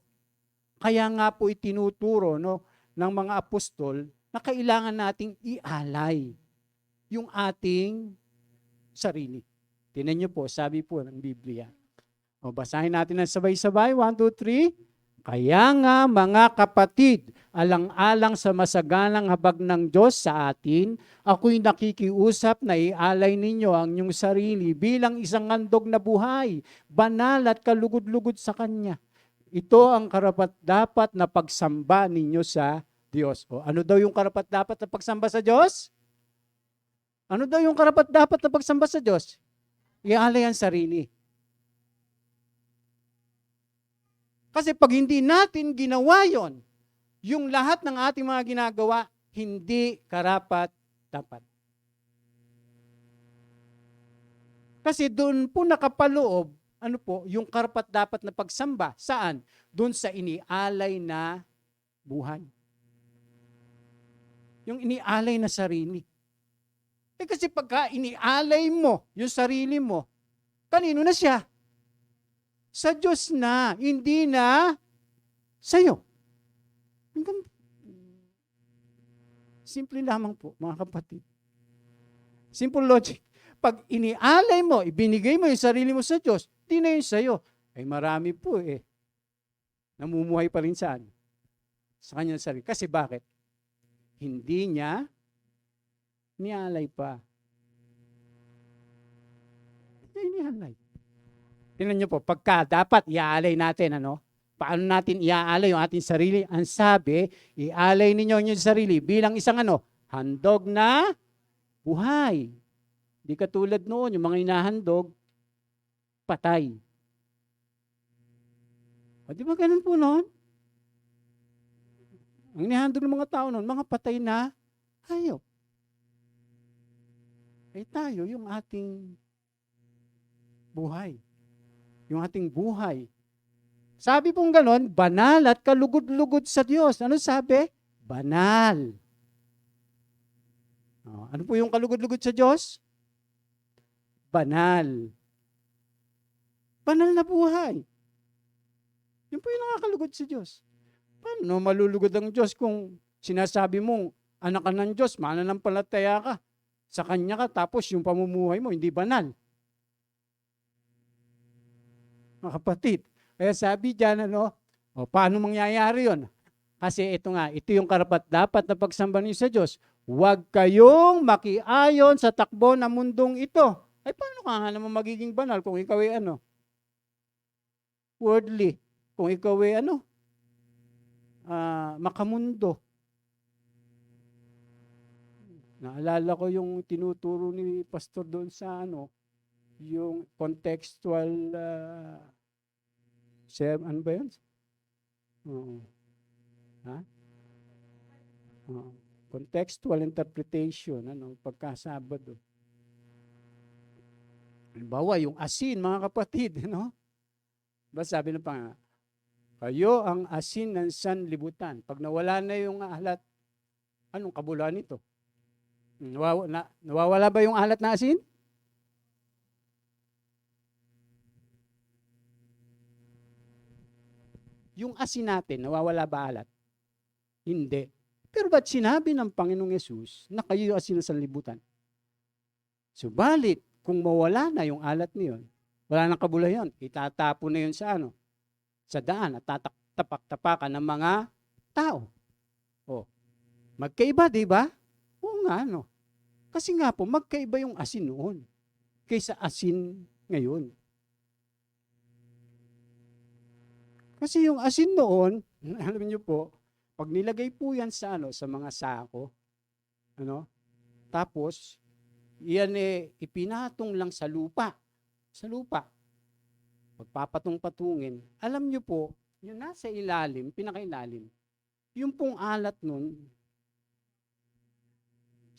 Kaya nga po itinuturo ng mga apostol na kailangan nating ialay yung ating sarili. Tingnan niyo po, sabi po ng Biblia. Basahin natin ng sabay-sabay. 1, 2, 3. Kaya nga mga kapatid, alang-alang sa masaganang habag ng Diyos sa atin, ako'y nakikiusap na ialay ninyo ang inyong sarili bilang isang handog na buhay, banal at kalugod-lugod sa Kanya. Ito ang karapat-dapat na pagsamba ninyo sa Diyos. Ano daw yung karapat-dapat na pagsamba sa Diyos? Ano daw yung karapat-dapat na pagsamba sa Diyos? Ialay ang sarili. Kasi pag hindi natin ginawa yon, yung lahat ng ating mga ginagawa, hindi karapat-dapat. Kasi doon po nakapaloob, yung karapat-dapat na pagsamba. Saan? Doon sa inialay na buhay. Yung inialay na sarili. Kasi pagka inialay mo yung sarili mo, kanino na siya? Sa Diyos na, hindi na sa'yo. Simple lamang po, mga kapatid. Simple logic. Pag inialay mo, ibinigay mo yung sarili mo sa Diyos, hindi na yun sa'yo. Ay marami po namumuhay pa rin saan? Sa kanyang sarili. Kasi bakit? Hindi niya nialay pa. Hindi nialay. Tingnan niyo po, pagka dapat iaalay natin, paano natin iaalay yung ating sarili? Ang sabi, ialay ninyo yung sarili bilang isang handog na buhay. Di katulad noon, yung mga inahandog, patay. Di ba ganun po noon? Ang inihandog ng mga tao noon, mga patay na hayop. Tayo, yung ating buhay. Yung ating buhay. Sabi pong ganon, banal at kalugod-lugod sa Diyos. Ano sabi? Banal. Ano po yung kalugod-lugod sa Diyos? Banal. Banal na buhay. Yun po yung nakakalugod sa Diyos. Paano malulugod ang Diyos kung sinasabi mong anak ka ng Diyos, mananampalataya ka, sa Kanya ka, tapos yung pamumuhay mo hindi banal? Mga kapatid, kaya sabi dyan, paano mangyayari yun? Kasi ito yung karapat-dapat na pagsamba niyo sa Diyos. Huwag kayong makiayon sa takbo ng mundong ito. Ay, paano ka nga naman magiging banal kung ikaw ay worldly. Kung ikaw ay makamundo. Naalala ko yung tinuturo ni pastor doon sa yung contextual ano ba yun? Contextual interpretation, pagkasabado. Halimbawa, yung asin, mga kapatid, ba sabi ng Panginoon, Kayo ang asin ng sanlibutan. Pag nawala na yung alat, anong kabuluhan nito? Nawawala ba yung alat na asin? Yung asin natin, nawawala ba alat? Hindi. Pero ba't sinabi ng Panginoong Yesus na kayo yung asin ng sanlibutan? Subalit, kung mawala na yung alat niyon, wala nang kabuluhan yun. Itatapon na yun sa sa daan at tapak-tapakan ng mga tao. O, magkaiba, di ba? Oo nga, no? Kasi nga po, magkaiba yung asin noon kaysa asin ngayon. Kasi yung asin noon, alam niyo po, pag nilagay po yan sa sa mga sako, tapos yan ipinatong lang sa lupa. Sa lupa. Pagpapatong-patungin, alam niyo po, yung nasa ilalim, pinakailalim, yung pong alat nun,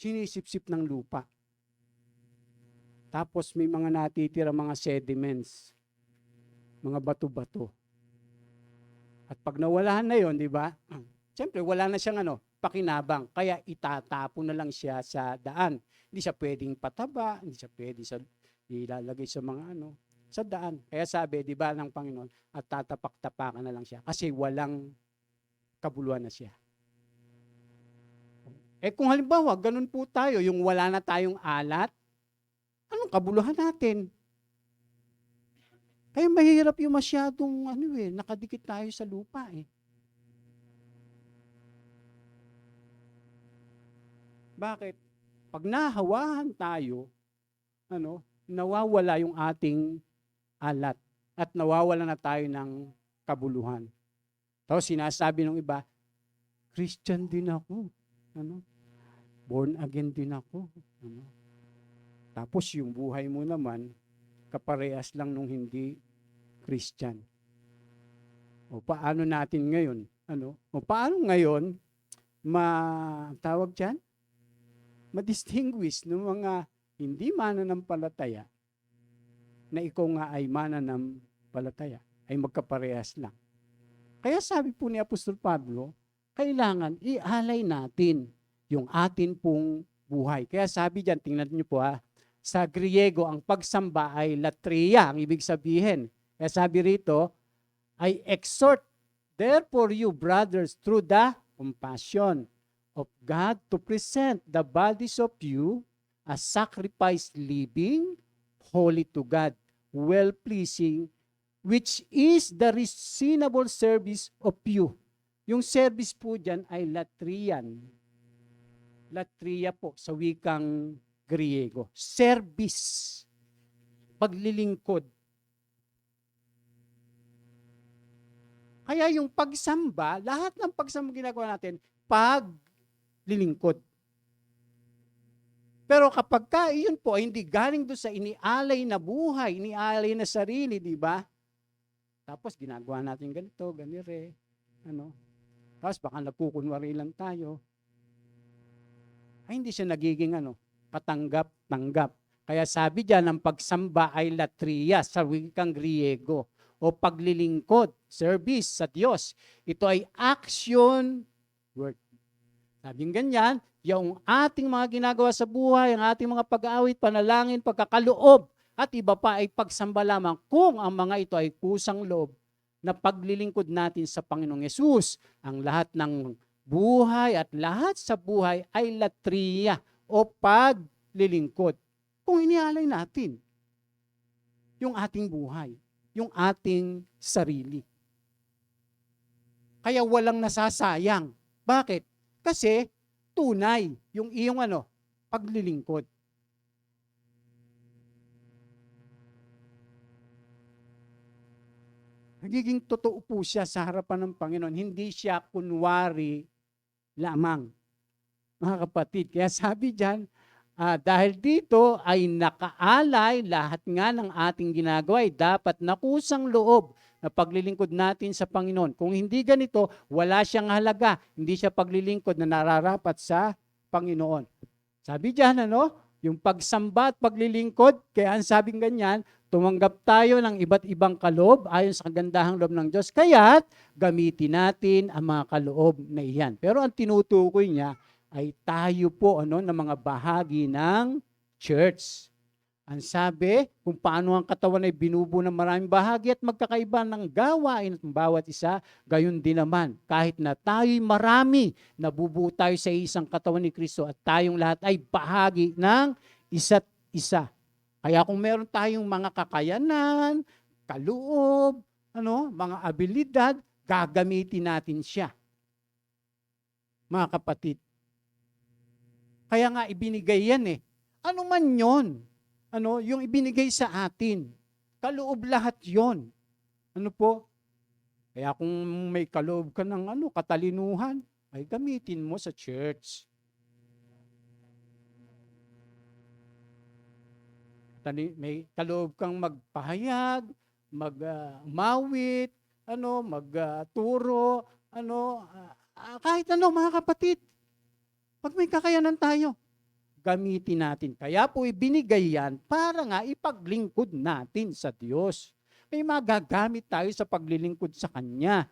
sinisip-sip ng lupa. Tapos may mga natitira mga sediments, mga bato-bato. At pag nawalahan na yon, di ba? Siyempre, wala na siyang pakinabang. Kaya itatapon na lang siya sa daan. Hindi siya pwedeng pataba, hindi siya pwedeng ilalagay sa mga sa daan. Kaya sabi, di ba, ng Panginoon, at tatapak-tapakan na lang siya. Kasi walang kabuluhan na siya. Kung halimbawa, ganun po tayo, yung wala na tayong alat, anong kabuluhan natin? Kaya mahirap yung masyadong nakadikit tayo sa lupa Bakit? Pag nahawahan tayo, nawawala yung ating alat at nawawala na tayo ng kabuluhan. Tapos sinasabi ng iba, Christian din ako. Born again din ako. Tapos yung buhay mo naman, kaparehas lang nung hindi Christian. O paano natin ngayon? O paano ngayon tawag diyan? Ma-distinguish ng mga hindi mananampalataya na ikaw nga ay mananampalataya, ay magkaparehas lang. Kaya sabi po ni Apostol Pablo, kailangan ialay natin yung atin pong buhay. Kaya sabi diyan, tingnan niyo po sa Griego, ang pagsamba ay latria, ang ibig sabihin. Kaya sabi rito, I exhort, therefore you brothers, through the compassion of God, to present the bodies of you as sacrifice living, holy to God, well-pleasing, which is the reasonable service of you. Yung service po dyan ay latrian. Latria po sa wikang Griego. Service. Paglilingkod. Kaya yung pagsamba, lahat ng pagsamba ginagawa natin, paglilingkod. Pero kapag iyon po ay hindi galing doon sa inialay na buhay, inialay na sarili, di ba? Tapos ginagawa natin ganito, ganire, Tapos baka nagkukunwari lang tayo. Ay hindi siya nagiging katanggap-tanggap. Kaya sabi diyan, ang pagsamba ay latria sa wikang Griego o paglilingkod, service sa Diyos. Ito ay action work. Sabing ganyan, yung ating mga ginagawa sa buhay, ang ating mga pag-aawit, panalangin, pagkakaloob, at iba pa ay pagsamba lamang kung ang mga ito ay kusang loob na paglilingkod natin sa Panginoong Yesus. Ang lahat ng buhay at lahat sa buhay ay latria o paglilingkod. Kung inialay natin yung ating buhay, yung ating sarili. Kaya walang nasasayang. Bakit? Kasi tunay yung iyong paglilingkod. Nagiging totoo po siya sa harapan ng Panginoon. Hindi siya kunwari lamang. Mga kapatid, kaya sabi diyan, dahil dito ay nakaalay lahat nga ng ating ginagawa ay dapat nakusang loob na paglilingkod natin sa Panginoon. Kung hindi ganito, wala siyang halaga. Hindi siya paglilingkod na nararapat sa Panginoon. Sabi diyan, yung pagsamba at paglilingkod, kaya ang sabing ganyan, Tumanggap tayo ng iba't ibang kaloob ayon sa kagandahang loob ng Diyos. Kaya't gamitin natin ang mga kaloob na iyan. Pero ang tinutukoy niya ay tayo po ng mga bahagi ng church. Ang sabi, kung paano ang katawan ay binubuo ng maraming bahagi at magkakaiba ng gawain ng bawat isa, gayon din naman. Kahit na tayo'y marami, nabubuo tayo sa isang katawan ni Kristo at tayong lahat ay bahagi ng isa't isa. Kaya kung meron tayong mga kakayanan, kaloob, mga abilidad, gagamitin natin siya. Mga kapatid. Kaya nga ibinigay yan eh. Ano man yon? Yung ibinigay sa atin. Kaloob lahat yon. Ano po? Kaya kung may kaloob ka ng katalinuhan, ay gamitin mo sa church. May kaloob kang magpahayag, magmawit, magturo, kahit mga kapatid. Pag may kakayanan tayo, gamitin natin. Kaya po ibinigay yan para nga ipaglingkod natin sa Diyos. May magagamit tayo sa paglilingkod sa Kanya.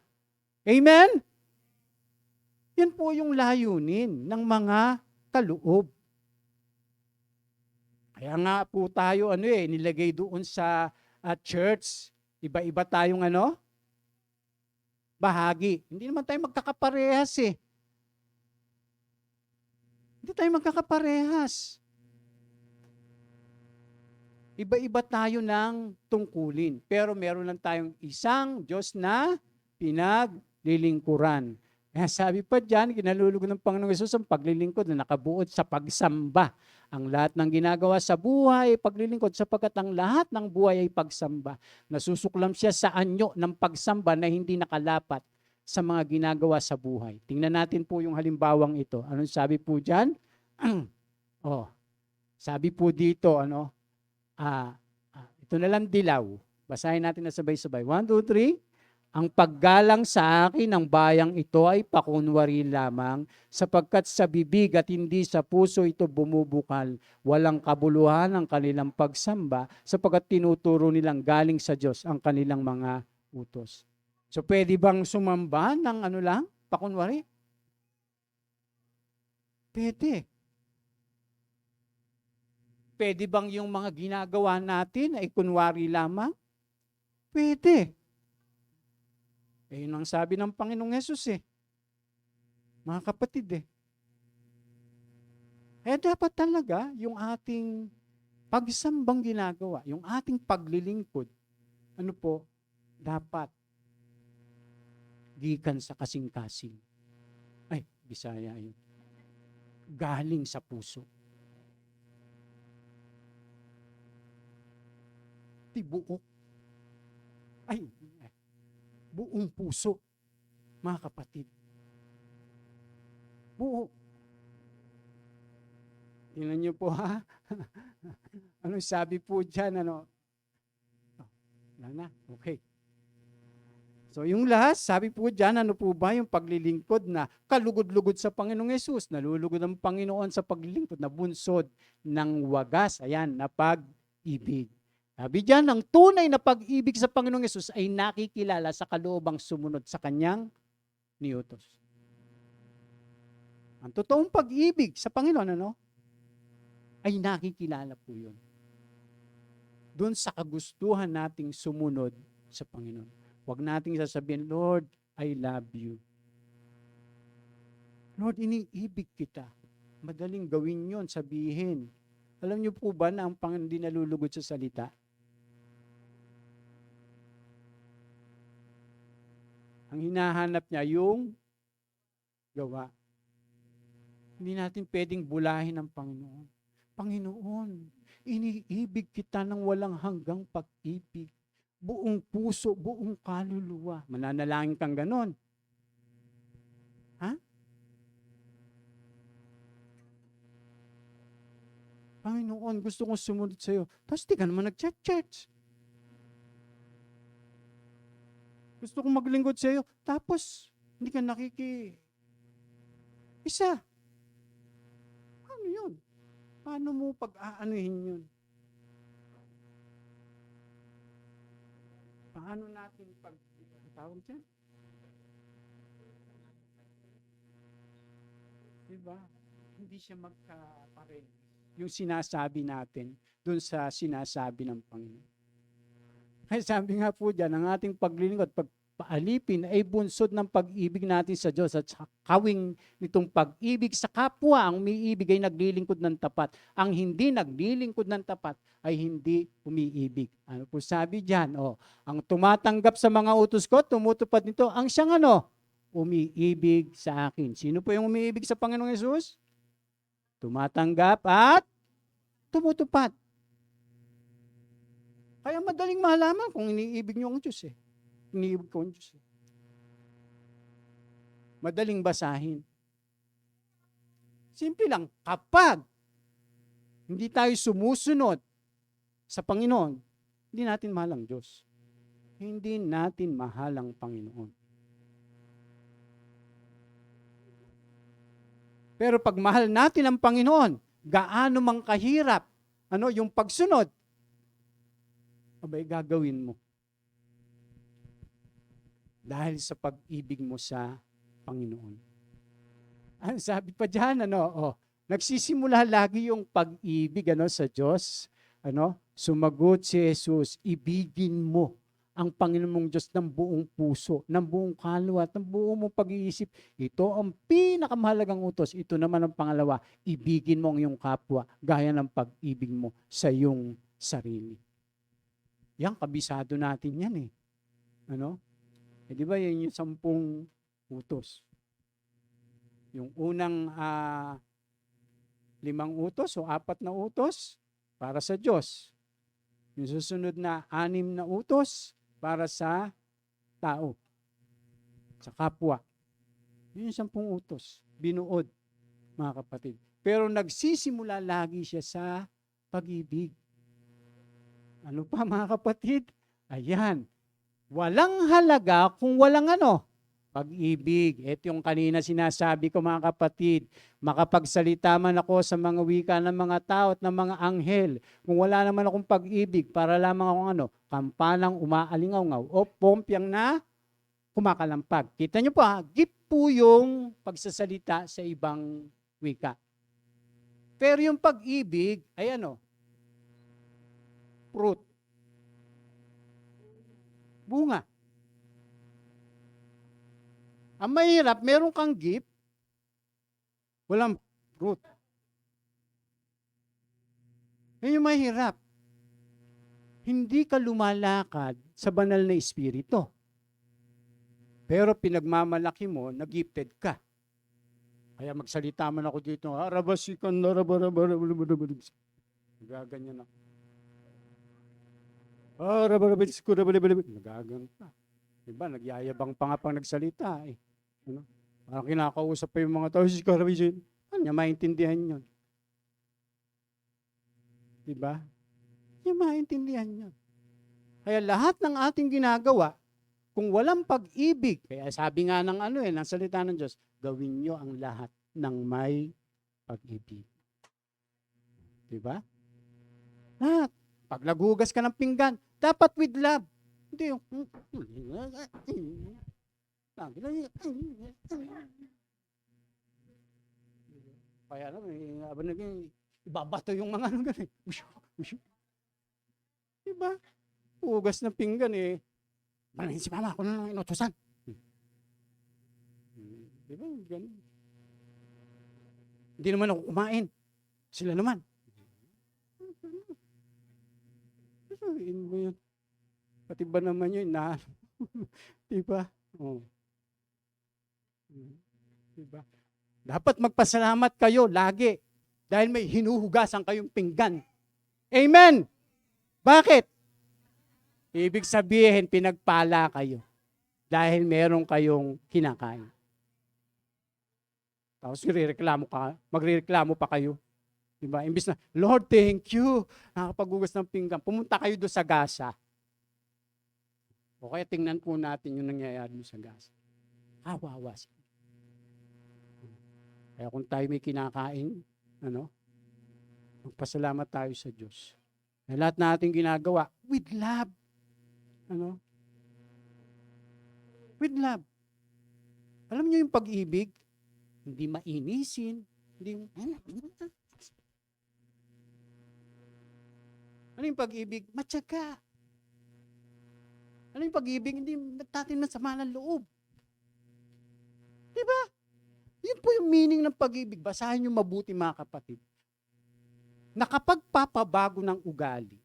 Amen? Yan po yung layunin ng mga kaloob. Kaya nga po tayo nilagay doon sa church. Iba-iba tayong bahagi. Hindi naman tayo magkakaparehas eh. Hindi tayo magkakaparehas. Iba-iba tayo ng tungkulin. Pero meron lang tayong isang Diyos na pinaglilingkuran. Kaya sabi pa dyan, kinalulugod ng Panginoong Hesus ang paglilingkod na nakabuod sa pagsamba. Ang lahat ng ginagawa sa buhay ay paglilingkod sapagkat ang lahat ng buhay ay pagsamba. Nasusuklam siya sa anyo ng pagsamba na hindi nakalapat sa mga ginagawa sa buhay. Tingnan natin po yung halimbawang ito. Anong sabi po dyan? Sabi po dito, ito na lang dilaw. Basahin natin na sabay-sabay. 1, 2, 3. Ang paggalang sa akin ng bayang ito ay pakunwari lamang, sapagkat sa bibig at hindi sa puso ito bumubukal. Walang kabuluhan ang kanilang pagsamba, sapagkat tinuturo nilang galing sa Diyos ang kanilang mga utos. So pwede bang sumamba ng pakunwari? Pwede. Pwede bang yung mga ginagawa natin ay kunwari lamang? Pwede. Yun ang sabi ng Panginoong Hesus eh. Mga kapatid dapat talaga yung ating pagsambang ginagawa, yung ating paglilingkod, dapat gikan sa kasing-kasing. Ay, Bisaya yun. Galing sa puso. Tibuok. Buong puso, mga kapatid. Buo. Tingnan niyo po ha. Ano sabi po dyan? Wala na. Okay. So yung last, sabi po dyan, ano po ba yung paglilingkod na kalugod-lugod sa Panginoong Hesus? Nalulugod ang Panginoon sa paglilingkod na bunsod ng wagas. Ayan, na pag-ibig. Sabi dyan, ang tunay na pag-ibig sa Panginoong Hesus ay nakikilala sa kaloobang sumunod sa kanyang niutos. Ang totoong pag-ibig sa Panginoon, ay nakikilala po yun. Doon sa kagustuhan nating sumunod sa Panginoon. Huwag nating sasabihin, Lord, I love you. Lord, iniibig kita. Madaling gawin yon, sabihin. Alam niyo po ba na ang Panginoon di nalulugod sa salita? Ang hinahanap niya yung gawa. Hindi natin pwedeng bulahin ang Panginoon. Panginoon, iniibig kita ng walang hanggang pag-ibig. Buong puso, buong kaluluwa. Mananalangin kang ganon. Ha? Panginoon, gusto kong sumunod sa iyo. Tapos di ka naman nag-church. Gusto kong maglingkod sa iyo. Tapos, hindi ka isa. Paano yun? Paano mo pag-aanuhin yun? maano natin tawag dyan? Diba? Hindi siya magkapareho. Yung sinasabi natin dun sa sinasabi ng Panginoon. Kaya sabi nga po dyan, ang ating paglilingkod, pagpaalipin ay bunsod ng pag-ibig natin sa Diyos at sa kawing nitong pag-ibig sa kapwa. Ang umiibig ay naglilingkod ng tapat. Ang hindi naglilingkod ng tapat ay hindi umiibig. Ano po sabi dyan? Ang tumatanggap sa mga utos ko, tumutupad nito, ang siyang umiibig sa akin. Sino po yung umiibig sa Panginoong Yesus? Tumatanggap at tumutupad. Kaya madaling malaman kung iniibig niyo ang Diyos Iniibig ko ang Diyos Madaling basahin. Simple lang, kapag hindi tayo sumusunod sa Panginoon, hindi natin mahal ang Diyos. Hindi natin mahal ang Panginoon. Pero pag mahal natin ang Panginoon, gaano mang kahirap, yung pagsunod, abay gagawin mo. Dahil sa pag-ibig mo sa Panginoon. Ang sabi pa diyan, nagsisimula lagi yung pag-ibig sa Diyos. Sumagot si Jesus, ibigin mo ang Panginoon mong Diyos ng buong puso, ng buong kaluluwa, ng buong mong pag-iisip. Ito ang pinakamahalagang utos. Ito naman ang pangalawa, ibigin mo ang iyong kapwa gaya ng pag-ibig mo sa iyong sarili. Yan, kabisado natin yan di ba yan yung 10 utos? Yung unang 5 utos o 4 na utos para sa Diyos. Yung susunod na 6 na utos para sa tao, sa kapwa. Yun yung 10 utos. Binuod, mga kapatid. Pero nagsisimula lagi siya sa pag-ibig. Ano pa mga kapatid? Ayan. Walang halaga kung walang pag-ibig. Ito yung kanina sinasabi ko mga kapatid. Makapagsalita man ako sa mga wika ng mga tao at ng mga anghel. Kung wala naman akong pag-ibig, para lamang akong kampanang umaalingaw-ngaw o pompyang na kumakalampag. Kita nyo po gift po yung pagsasalita sa ibang wika. Pero yung pag-ibig ay fruit. Bunga. Ang mahirap, meron kang gift, walang fruit. Yan yung mahirap. Hindi ka lumalakad sa banal na espiritu. Pero pinagmamalaki mo, na-gifted ka. Kaya magsalita man ako dito, arabasikan, gaganyan ako. Nagagang pa. Diba, nagyayabang pa nga pang nagsalita Parang kinakausap pa yung mga tao, kanya maintindihan yun. Diba? Yung maintindihan yun. Kaya lahat ng ating ginagawa, kung walang pag-ibig, kaya sabi nga ng ng salita ng Diyos, gawin nyo ang lahat ng may pag-ibig. Diba? Lahat. Pag naghugas ka ng pinggan, dapat with love. Hindi yung kaya ibabato yung mga ganun. Diba? Hugas ng pinggan Malaking si mama, ako na lang inutusan. Diba? Ganun. Hindi naman ako kumain. Sila naman. Yun. Pati ba naman yun diba? Diba? Dapat magpasalamat kayo lagi dahil may hinuhugasan kayong pinggan. Amen! Bakit? Ibig sabihin, pinagpala kayo dahil meron kayong kinakain. Tapos magrereklamo pa kayo. Diba? Imbis na, Lord, thank you. Nakapaghugas ng pinggan. Pumunta kayo doon sa gasa. O kaya tingnan po natin yung nangyayari sa gasa. Kawawa siya. Kaya kung tayo may kinakain, magpasalamat tayo sa Diyos. Na lahat na ating ginagawa, with love. With love. Alam niyo yung pag-ibig, hindi mainisin, hindi ano yung pag-ibig? Matyaga. Ano yung pag-ibig? Hindi natin masama ng loob. Diba? Yun po yung meaning ng pag-ibig. Basahin niyo mabuti mga kapatid. Nakapagpapabago ng ugali.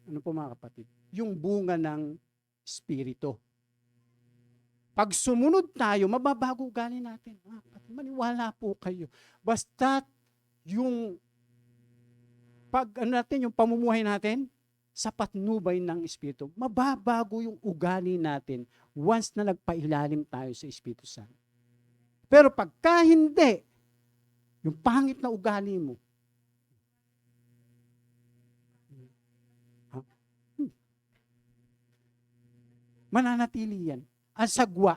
Ano po mga kapatid? Yung bunga ng Espiritu. Pag sumunod tayo, mababago ugali natin. Maniwala po kayo. Basta yung yung pamumuhay natin, sa patnubay ng Espiritu, mababago yung ugali natin once na nagpailalim tayo sa Espiritu Santo. Pero pagka hindi, yung pangit na ugali mo, mananatili yan. Ang sagwa.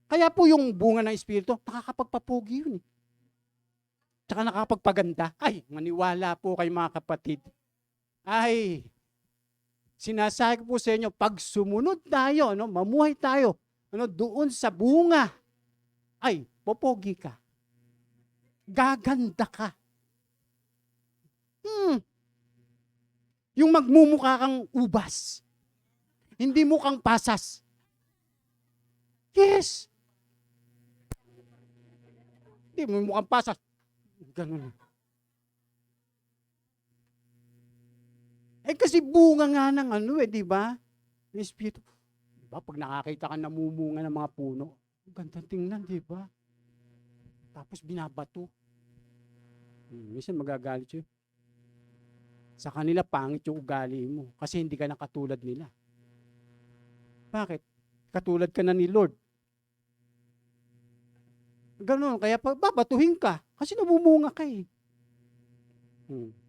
Kaya po yung bunga ng Espiritu, nakakapagpapugi yun. Tsaka nakakapagpaganda. Ay, maniwala po kayo mga kapatid. Ay, sinasabi ko po sa inyo, pag sumunod tayo, mamuhay tayo, doon sa bunga, ay, popogi ka. Gaganda ka. Yung magmumukha kang ubas. Hindi mo kang pasas. Yes. Hindi mo mukhang pasas. Ganun. Kasi bunga nga ng di ba? Yung Espiritu. Diba? Pag nakakita ka namumunga ng mga puno, gandang tingnan, di ba? Tapos binabato. Minsan magagalit yun. Sa kanila, pangit yung ugali mo. Kasi hindi ka na katulad nila. Bakit? Katulad ka na ni Lord. Ganun. Kaya babatuhin ka. Kasi namumunga ka eh.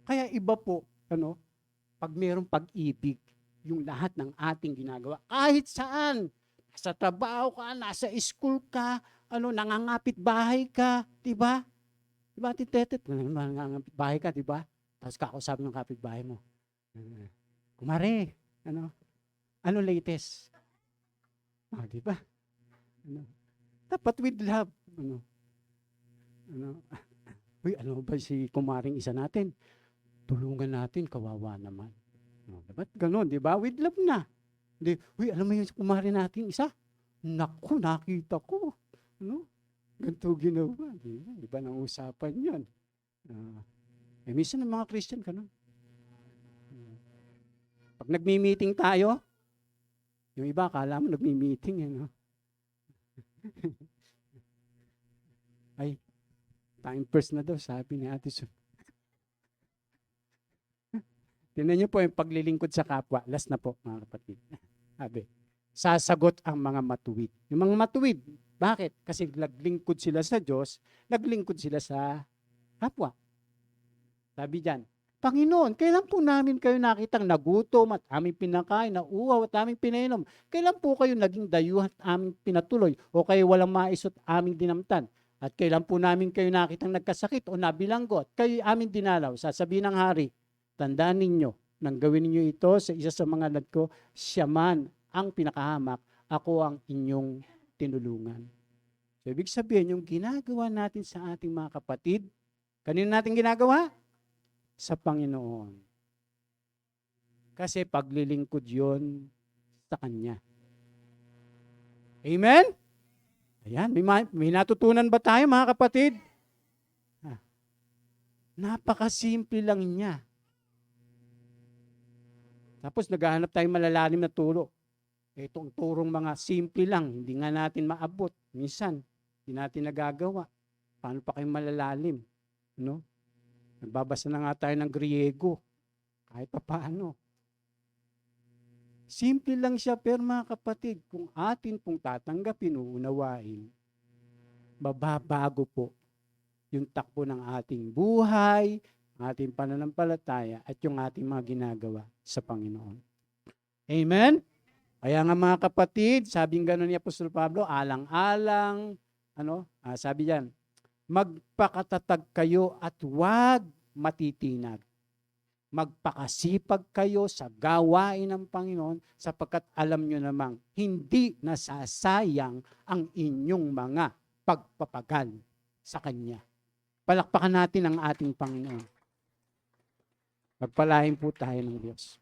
Kaya iba po, pag mayroong pag-ibig, yung lahat ng ating ginagawa, kahit saan, nasa trabaho ka, nasa school ka, nangangapit bahay ka, di ba? Di ba, titetet? Nangangapit bahay ka, di ba? Tapos kakausapin ng kapitbahay mo. Kumare, ano latest? Di ba? Dapat with love. Uy, ba si kumaring isa natin? Tulungan natin, kawawa naman. Dapat ganun, di ba? With love na. Uy, alam mo yung kumari natin isa? Naku, nakita ko. Ganito ginawa. Di ba nang usapan yun? Minsan ng mga Christian, ganun. Pag nagmi-meeting tayo, yung iba, akala mo nagmi-meeting. Ay, time first na daw, sabi ni Ate Sun. Tingnan niyo po yung paglilingkod sa kapwa. Last na po, mga kapatid. Sabi, sasagot ang mga matuwid. Yung mga matuwid, bakit? Kasi naglingkod sila sa Diyos, naglingkod sila sa kapwa. Sabi dyan, Panginoon, kailan po namin kayo nakitang nagutom at aming pinakain, nauuhaw at aming pinainom? Kailan po kayo naging dayuhan at aming pinatuloy? O kayo walang maisot aming dinamtan? At kailan po namin kayo nakitang nagkasakit o nabilanggo at kayo aming dinalaw? Sasabihin ng hari, tandaan ninyo, nang gawin ninyo ito sa isa sa mga anak ko, siya man ang pinakahamak, ako ang inyong tinulungan. So, ibig sabihin, yung ginagawa natin sa ating mga kapatid, kanino natin ginagawa? Sa Panginoon. Kasi paglilingkod yon sa Kanya. Amen? Ayan, may natutunan ba tayo mga kapatid? Napakasimple lang niya. Tapos naghahanap tayo malalalim na turo. Itong turong mga simple lang, hindi nga natin maabot. Minsan, hindi natin nagagawa. Paano pa kayo malalalim? Nagbabasa na nga tayo ng Griego. Kahit pa paano. Simple lang siya, pero mga kapatid, kung atin pong tatanggapin, uunawain, mababago po yung takbo ng ating buhay, ating pananampalataya, at yung ating mga ginagawa sa Panginoon. Amen? Kaya nga mga kapatid, sabing gano'n ni Apostol Pablo, alang-alang, sabi diyan, magpakatatag kayo at huwag matitinag. magpakasipag kayo sa gawain ng Panginoon sapagkat alam nyo namang hindi nasasayang ang inyong mga pagpapagal sa Kanya. Palakpakan natin ang ating Panginoon. Pagpalain po tayo ng Diyos.